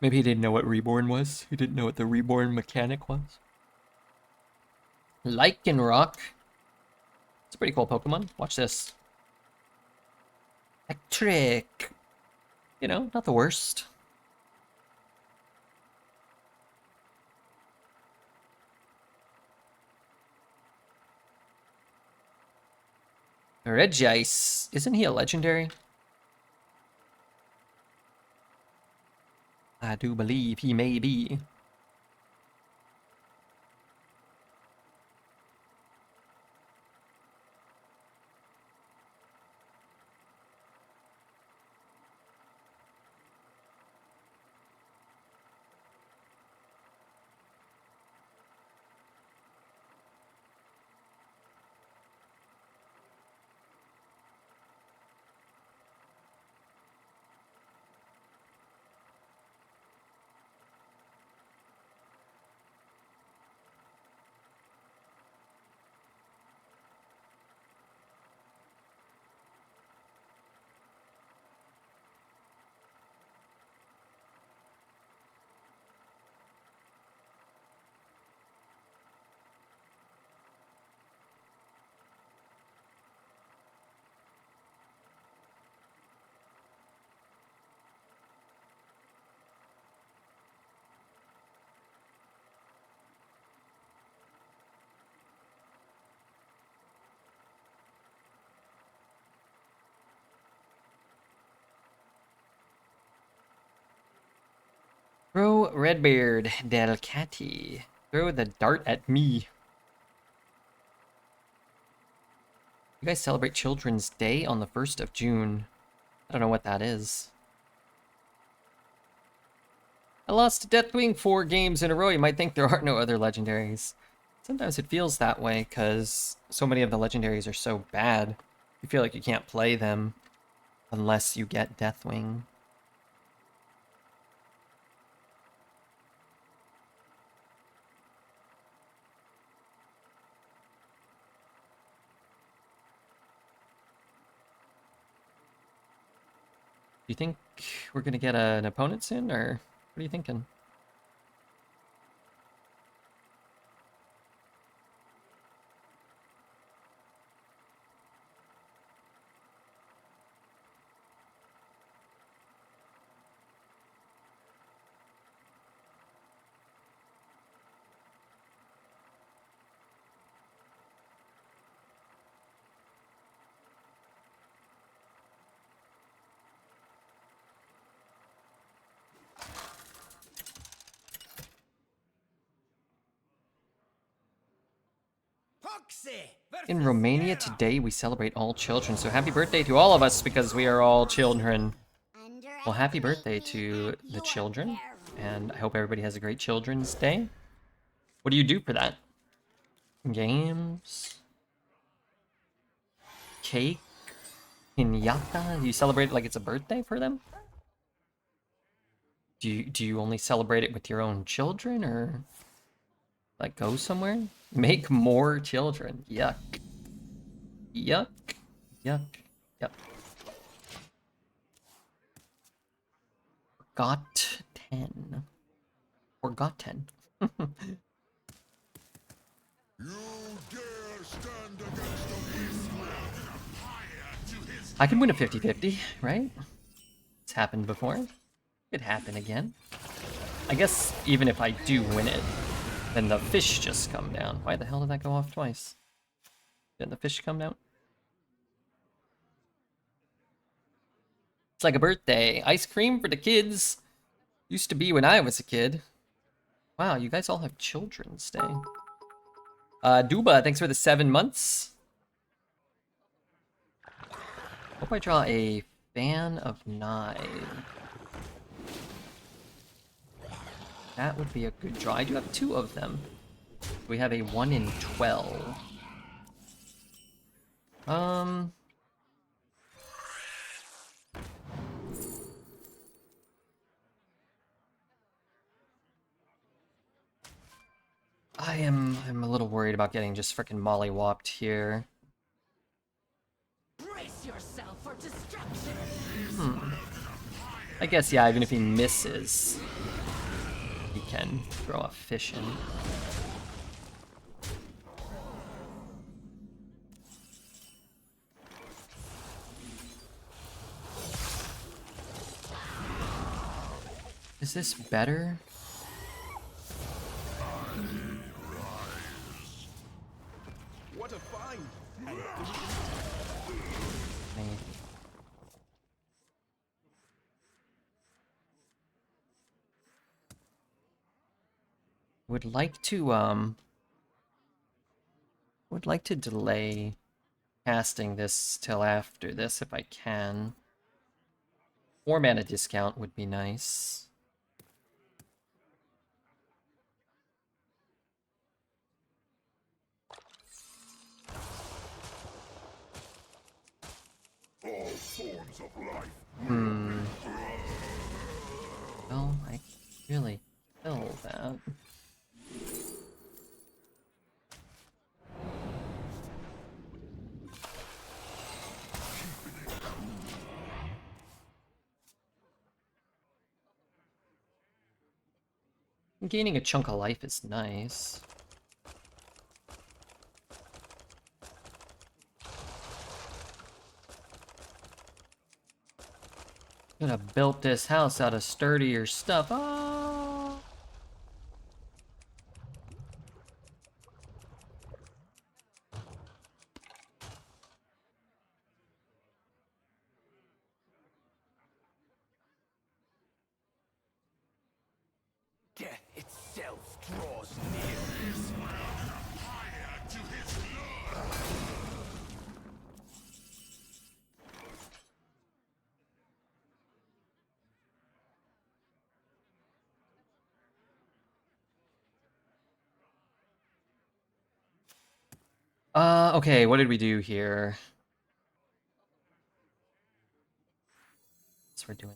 Maybe he didn't know what Reborn was. He didn't know what the Reborn mechanic was. Lycanroc. It's a pretty cool Pokemon. Watch this. Electric. You know, not the worst. Regice. Isn't he a legendary? I do believe he may be. Throw Redbeard Del Catty. Throw the dart at me. You guys celebrate Children's Day on the 1st of June. I don't know what that is. I lost to Deathwing 4 games in a row. You might think there are no other legendaries. Sometimes it feels that way because so many of the legendaries are so bad. You feel like you can't play them unless you get Deathwing. Do you think we're gonna get an opponent soon, or what are you thinking? In Romania today, we celebrate all children. So happy birthday to all of us because we are all children. Well, happy birthday to the children. And I hope everybody has a great Children's Day. What do you do for that? Games? Cake? Piñata? Do you celebrate it like it's a birthday for them? Do you only celebrate it with your own children, or like go somewhere? Make more children. Yuck. Yuck. Yuck. Yuck. Got 10. Forgotten. You dare stand against the beast I can win a 50-50, right? It's happened before. Could happen again. I guess even if I do win it, then the fish just come down. Why the hell did that go off twice? Didn't the fish come down? It's like a birthday. Ice cream for the kids. Used to be when I was a kid. Wow, you guys all have Children's Day. Duba, thanks for the 7 months. Hope I draw a Fan of Knives. That would be a good draw. I do have 2 of them. We have a 1 in 12. I'm a little worried about getting just freaking mollywopped here. Brace yourself for destruction. I guess, yeah, even if he misses, he can throw a fish in. Is this better? What a find! Maybe. Would like to delay casting this till after this if I can. 4 mana discount would be nice. all forms of life. Well, I really kill that. Gaining a chunk of life is nice. Could have built this house out of sturdier stuff. Ah! Death itself draws near. Okay, what did we do here? So we're doing.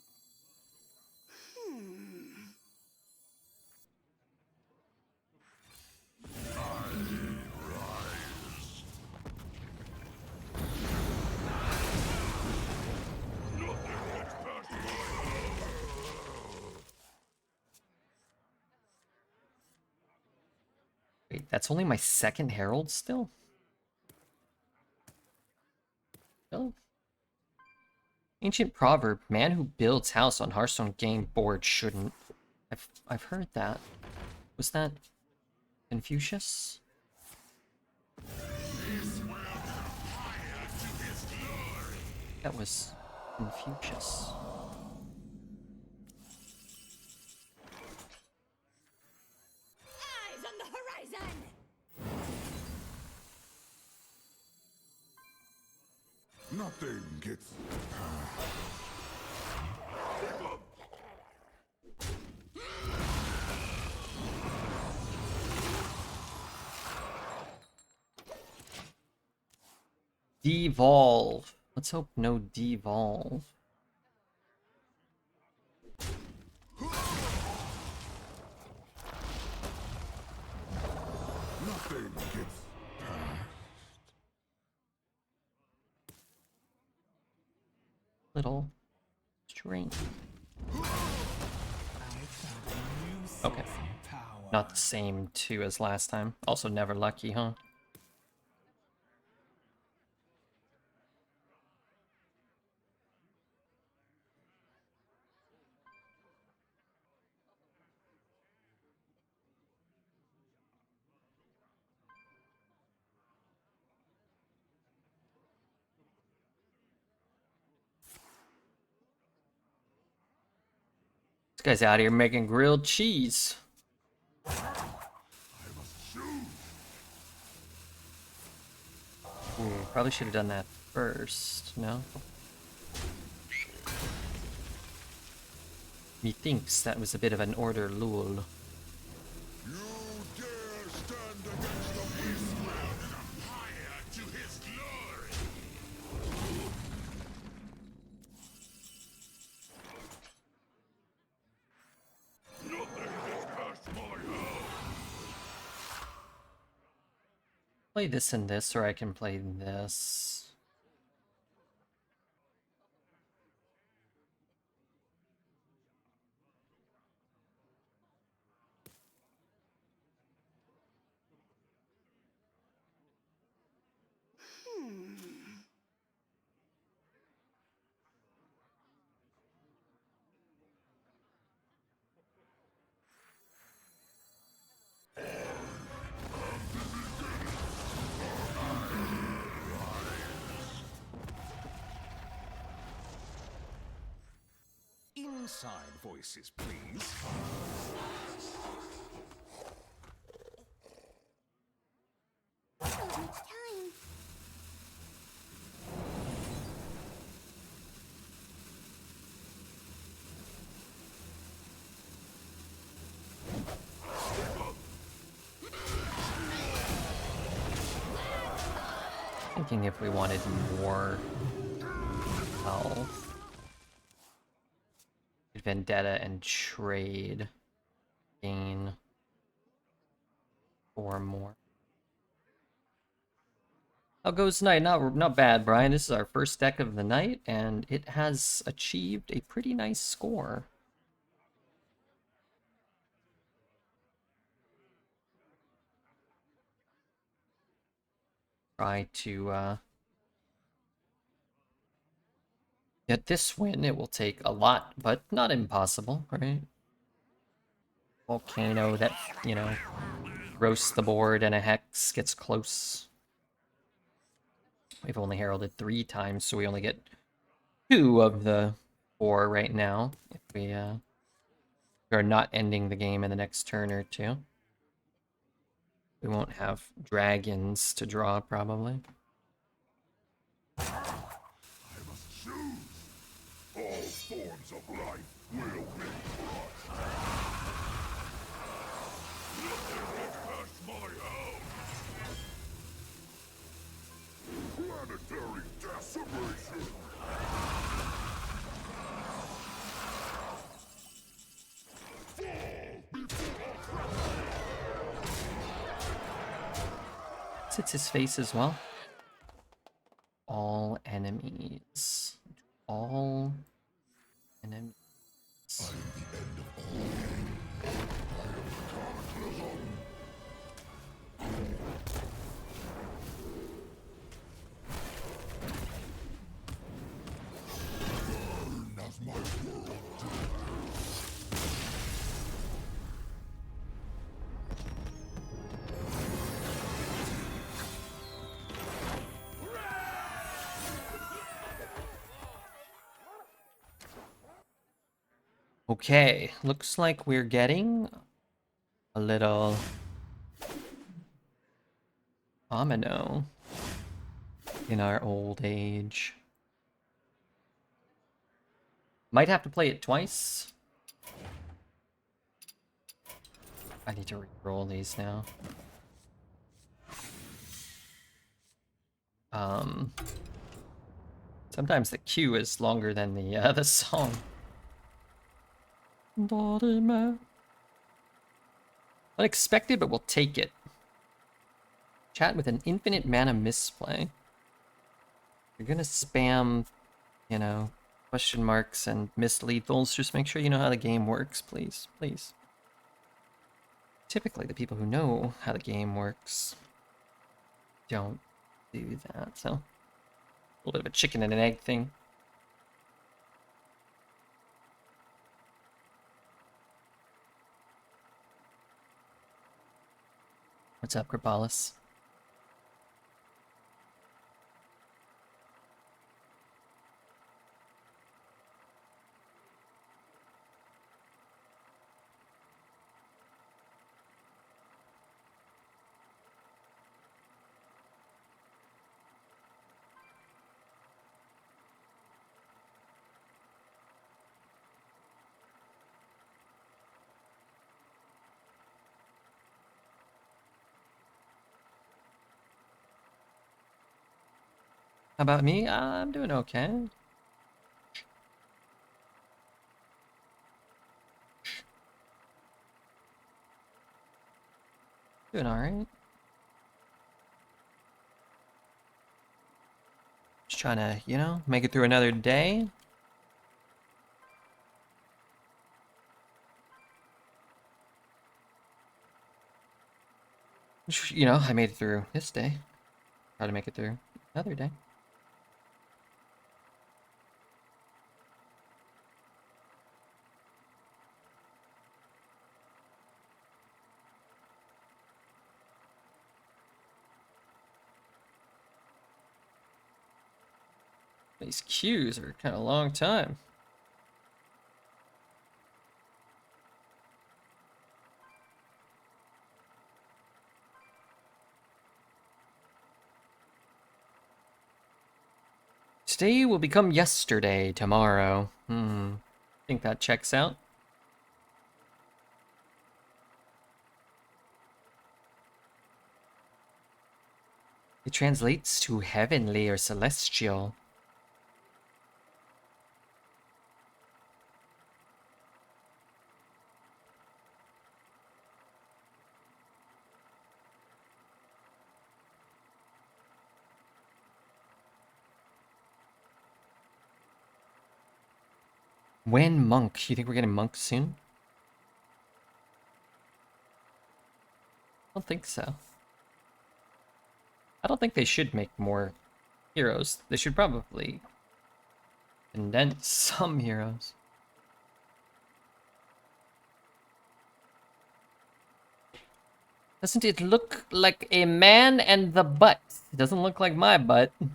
Wait, that's only my second Herald still? Really? Ancient proverb, man who builds house on Hearthstone game board shouldn't. I've heard that. Was that Confucius? That was Confucius. Eyes on the horizon! Nothing gets Devolve. Let's hope no devolve. nothing gets Little string. Okay. Not the same two as last time. Also never lucky, huh? This guy's out here making grilled cheese. Ooh, probably should have done that first, no? Methinks that was a bit of an order lul. You dare stand against the beast higher to his glory. Nothing has passed my house. Play this and this, or I can play this. Inside voices, please. So much time. Thinking if we wanted more health. Vendetta and trade. Gain 4 more. How goes tonight? Not bad, Brian. This is our first deck of the night, and it has achieved a pretty nice score. Try to get this win. It will take a lot, but not impossible, right? Volcano that, you know, roasts the board and a Hex gets close. We've only heralded 3 times, so we only get 2 of the 4 right now. If we are not ending the game in the next turn or 2. We won't have dragons to draw, probably. I must choose. All forms of life will be brought. Nothing has passed my house. Planetary decimation. It's his face as well. All enemies. All enemies. I am the end of all game. I am the dark alone. Burn as my world. Okay, looks like we're getting a little Amino in our old age. Might have to play it twice. I need to re-roll these now. Sometimes the cue is longer than the song. Unexpected, but we'll take it. Chat with an infinite mana misplay. You're gonna spam, you know, question marks and mislethals. Just make sure you know how the game works, please. Please. Typically, the people who know how the game works don't do that, so... A little bit of a chicken and an egg thing. What's up, Kripalis? How about me? I'm doing okay. Doing alright. Just trying to, you know, make it through another day. You know, I made it through this day. Try to make it through another day. These queues are kind of a long time. Today will become yesterday tomorrow. Think that checks out. It translates to heavenly or celestial. When monk? You think we're getting monk soon? I don't think so. I don't think they should make more heroes. They should probably condense some heroes. Doesn't it look like a man and the butt? It doesn't look like my butt. I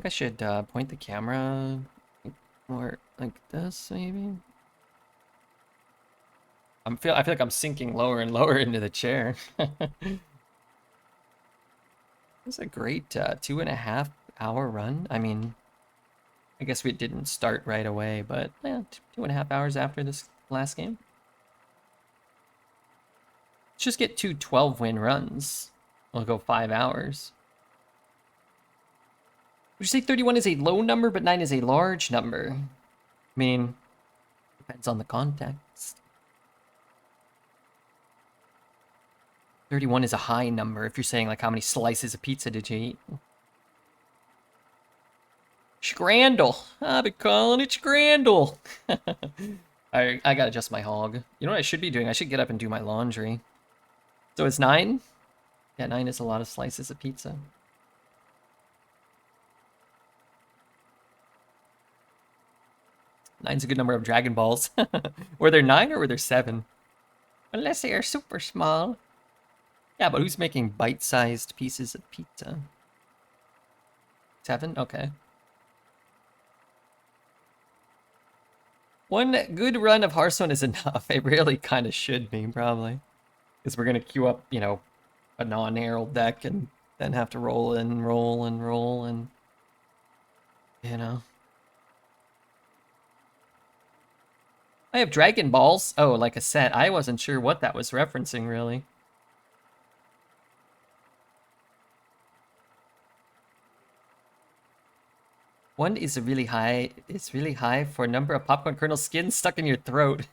think I should point the camera more like this, maybe. I feel like I'm sinking lower and lower into the chair. It's a great 2.5 hour run. I mean, I guess we didn't start right away, but yeah, 2.5 hours after this last game. Let's just get 2 12-win runs. We'll go 5 hours. Would you say 31 is a low number, but 9 is a large number? I mean, depends on the context. 31 is a high number if you're saying, like, how many slices of pizza did you eat? Scrandle. I've been calling it Scrandle. I gotta adjust my hog. You know what I should be doing? I should get up and do my laundry. So it's 9? Yeah, 9 is a lot of slices of pizza. Nine's a good number of Dragon Balls. Were there 9 or were there 7? Unless they are super small. Yeah, but who's making bite-sized pieces of pizza? 7? Okay. One good run of Hearthstone is enough. It really kind of should be, probably. Because we're going to queue up, you know, a non-herald deck and then have to roll and roll and roll and, you know. I have Dragon Balls. Oh, like a set. I wasn't sure what that was referencing, really. One is really high. It's really high for a number of popcorn kernel skins stuck in your throat.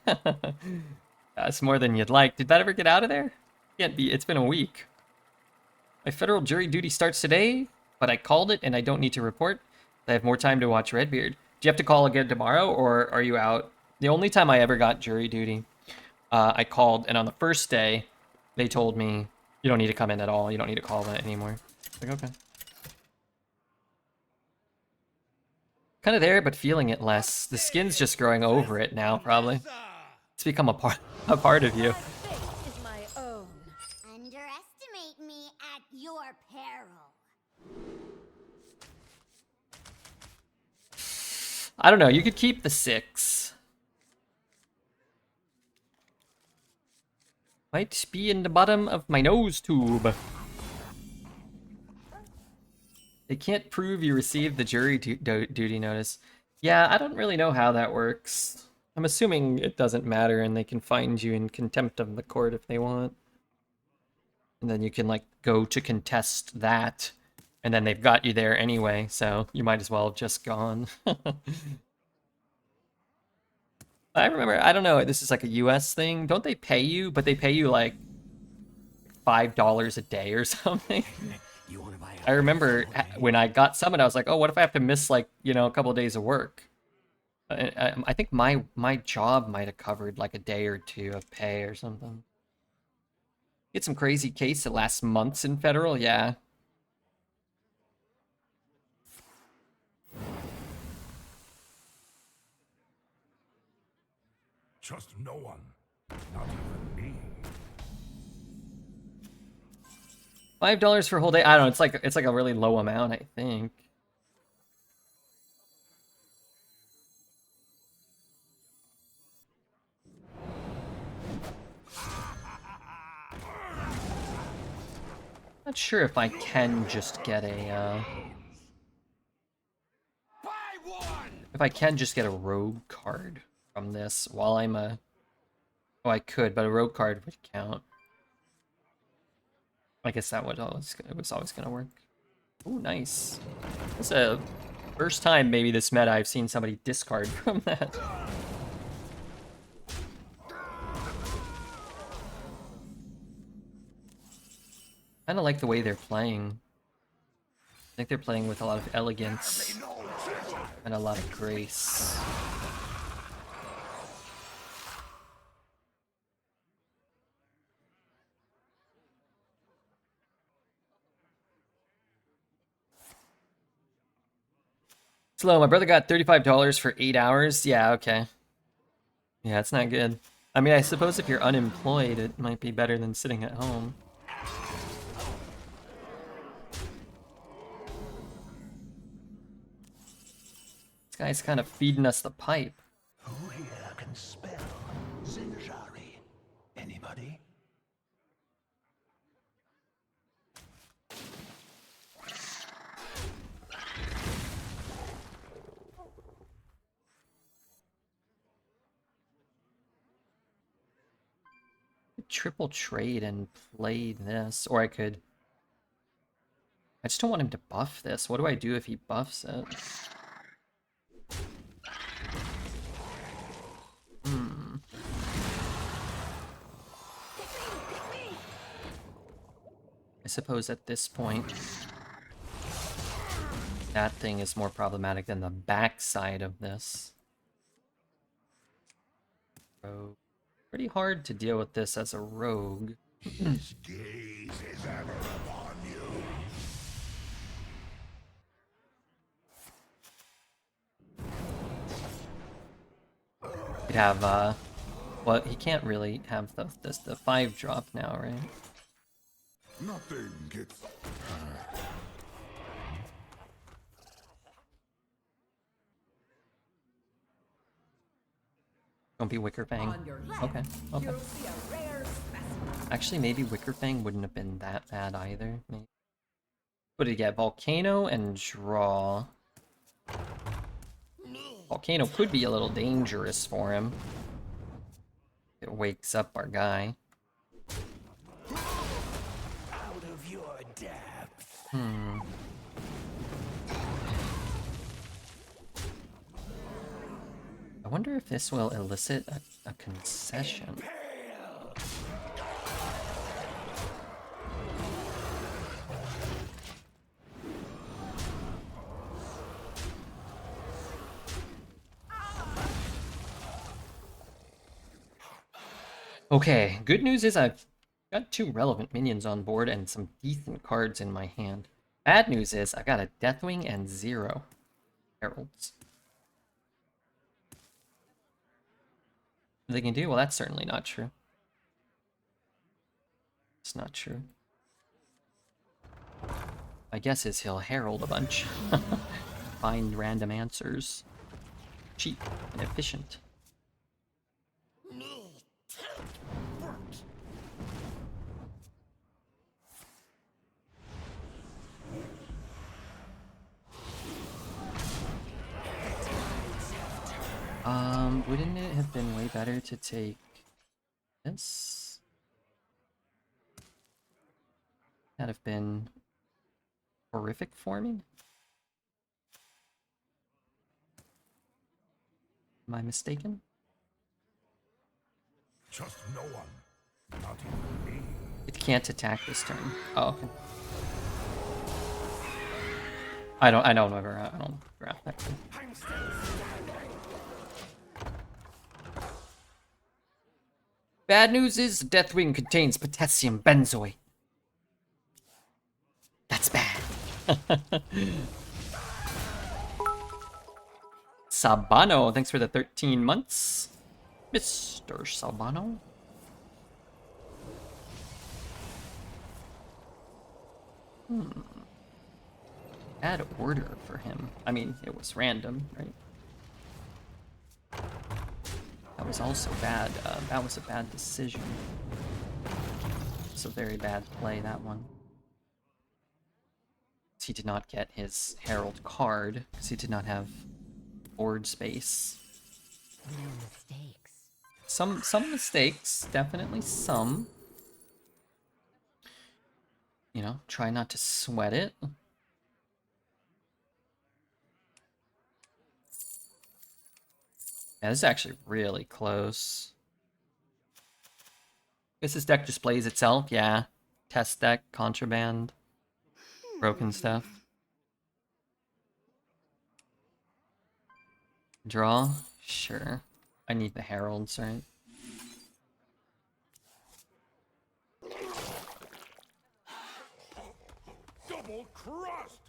That's more than you'd like. Did that ever get out of there? Can't be. It's been a week. My federal jury duty starts today, but I called it and I don't need to report. I have more time to watch Redbeard. Do you have to call again tomorrow, or are you out? The only time I ever got jury duty, I called, and on the first day, they told me, you don't need to come in at all. You don't need to call that anymore. Like, okay. Kind of there, but feeling it less. The skin's just growing over it now, probably. It's become a part of you. My fate is my own. Underestimate me at your peril. I don't know. You could keep the 6. Might be in the bottom of my nose tube. They can't prove you received the jury duty notice. Yeah, I don't really know how that works. I'm assuming it doesn't matter and they can find you in contempt of the court if they want. And then you can, like, go to contest that. And then they've got you there anyway, so you might as well have just gone. I remember, I don't know, this is like a US thing. Don't they pay you? But they pay you like $5 a day or something. I remember when I got summoned, I was like, oh, what if I have to miss, like, you know, a couple of days of work? I think my job might have covered like a day or two of pay or something. Get some crazy case that lasts months in federal, yeah. Trust no one, not even me. $5 for a whole day. I don't know. It's like a really low amount, I think. Not sure if I can just get a. If I can just get a rogue card from this while I'm a. Oh, I could, but a rogue card would count. I guess that would always, it was always gonna work. Oh, nice. It's the first time maybe this meta I've seen somebody discard from that. Kind of like the way they're playing. I think they're playing with a lot of elegance and a lot of grace. Slow, my brother got $35 for 8 hours. Yeah, okay. Yeah, it's not good. I mean, I suppose if you're unemployed, it might be better than sitting at home. This guy's kind of feeding us the pipe. Who here can spell Zinjari? Anybody? Triple trade and play this, or I could. I just don't want him to buff this. What do I do if he buffs it? I suppose at this point, that thing is more problematic than the backside of this. So, pretty hard to deal with this as a rogue. His gaze is ever upon you. He'd have, well, he can't really have the 5-drop now, right? Nothing gets. Don't be Wicker Fang. On your left, Okay, okay. you'll see a rare specimen. Actually, maybe Wicker Fang wouldn't have been that bad either. Maybe. What did he get? Volcano and draw. Volcano could be a little dangerous for him. It wakes up our guy. Out of your depth. I wonder if this will elicit a concession. Okay, good news is I've got 2 relevant minions on board and some decent cards in my hand. Bad news is I got a Deathwing and 0 heralds. They can do? Well, that's certainly not true. It's not true. My guess is he'll herald a bunch. Find random answers. Cheap and efficient. Wouldn't it have been way better to take this? That'd have been horrific for me. Am I mistaken? Trust no one, not even me. It can't attack this turn. Oh, okay. I don't graph that turn. I'm still standing. Bad news is Deathwing contains potassium benzoate. That's bad. Sabano, thanks for the 13 months. Mr. Sabano. Bad order for him. I mean, it was random, right? That was also bad. That was a bad decision. It's a very bad play, that one. He did not get his Herald card, because he did not have board space. No mistakes. Some mistakes, definitely some. You know, try not to sweat it. Yeah, this is actually really close. Guess this deck just plays itself, yeah. Test deck, contraband, broken stuff. Draw? Sure. I need the heralds, right? Double crust!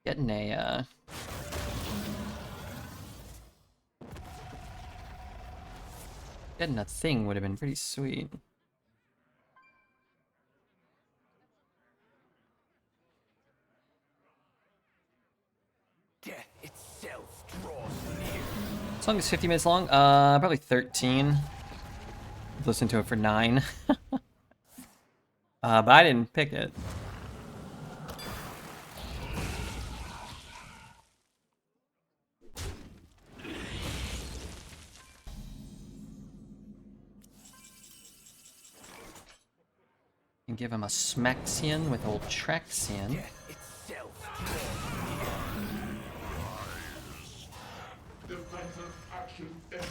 Getting a, getting a thing would have been pretty sweet. Death itself draws near. Song is 50 minutes long. Probably 13. I've listened to it for 9. But I didn't pick it. And give him a Smaxian with old Traxian. Death itself draws near. Defensive action is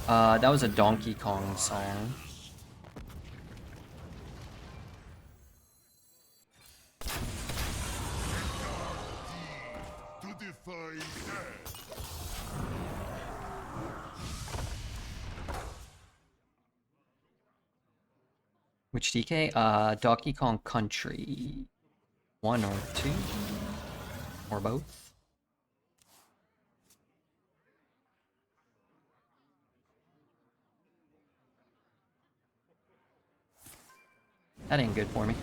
That was a Donkey Kong song. to defy death. Which DK? Donkey Kong Country. 1 or 2? Or both? That ain't good for me.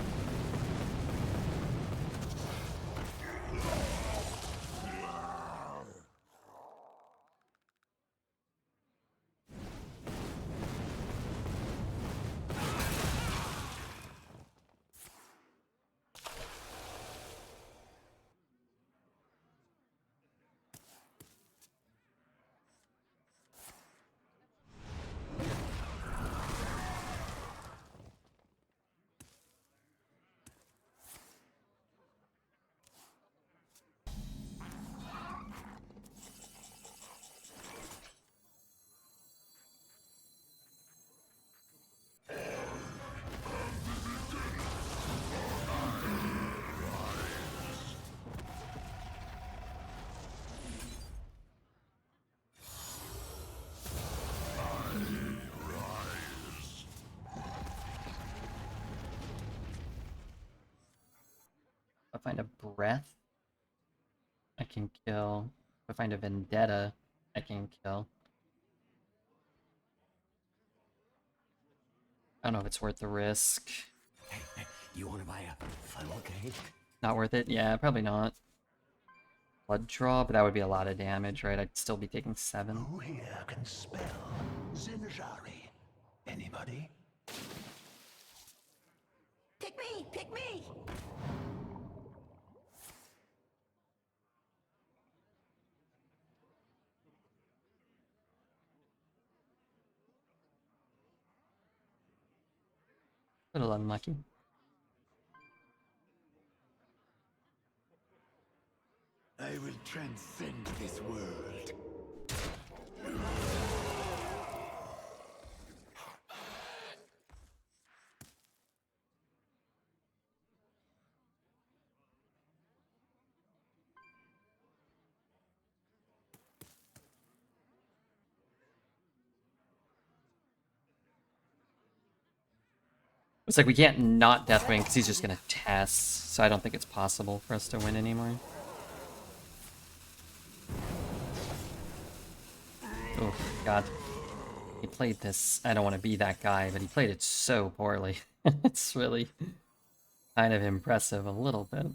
If I find a breath, I can kill. If I find a vendetta, I can kill. I don't know if it's worth the risk. Hey, you want to buy a funnel cake? Not worth it? Yeah, probably not. Blood draw, but that would be a lot of damage, right? I'd still be taking 7. Who here can spell Zinjari? Anybody? Pick me! Pick me! A little unlucky. I will transcend this world. It's like we can't not Deathwing because he's just gonna test, so I don't think it's possible for us to win anymore. Oh god. He played this, I don't want to be that guy, but he played it so poorly. It's really kind of impressive a little bit.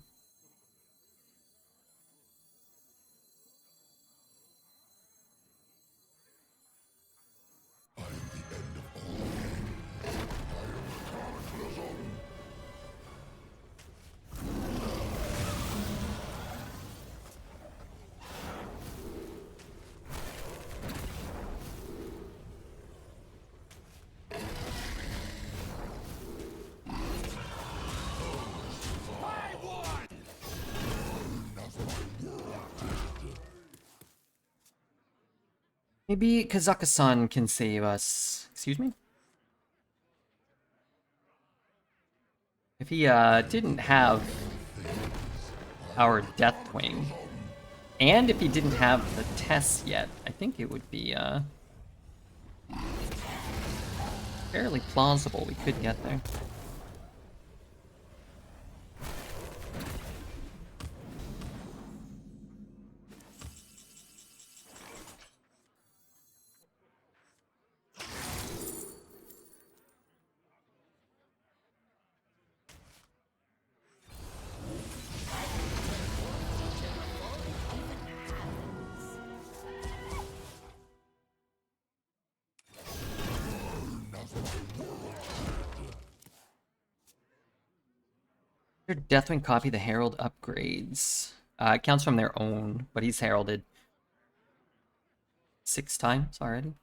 Maybe Kazaka-san can save us. Excuse me? If he didn't have our Deathwing, and if he didn't have the test yet, I think it would be fairly plausible we could get there. Did Deathwing copy the Herald upgrades? It counts from their own, but he's heralded 6 times already.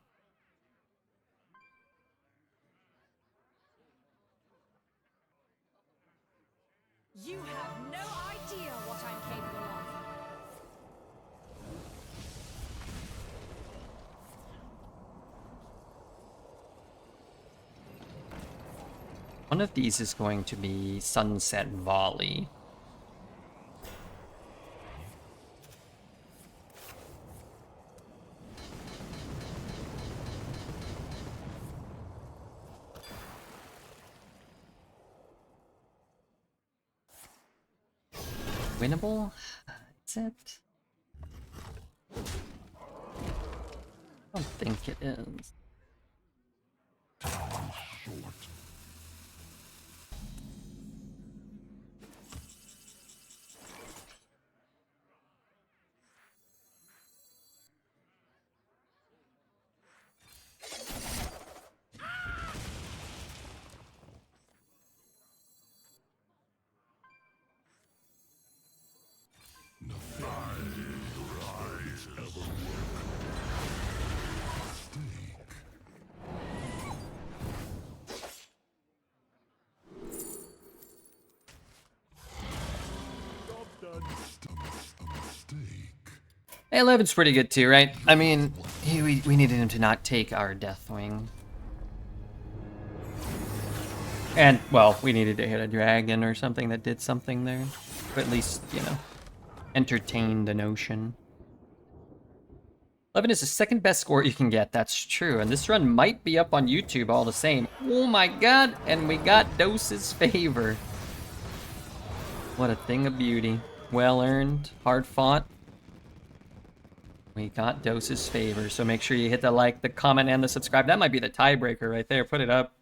You have no idea what I'm capable of. One of these is going to be Sunset Volley. Winnable? Is it? I don't think it is. Hey, 11's pretty good too, right? I mean, we needed him to not take our Deathwing. And, well, we needed to hit a dragon or something that did something there. But at least, you know, entertain the notion. 11 is the second best score you can get, that's true. And this run might be up on YouTube all the same. Oh my god, and we got Dose's favor. What a thing of beauty. Well earned, hard fought. We got Dose's favor, so make sure you hit the like, the comment, and the subscribe. That might be the tiebreaker right there. Put it up.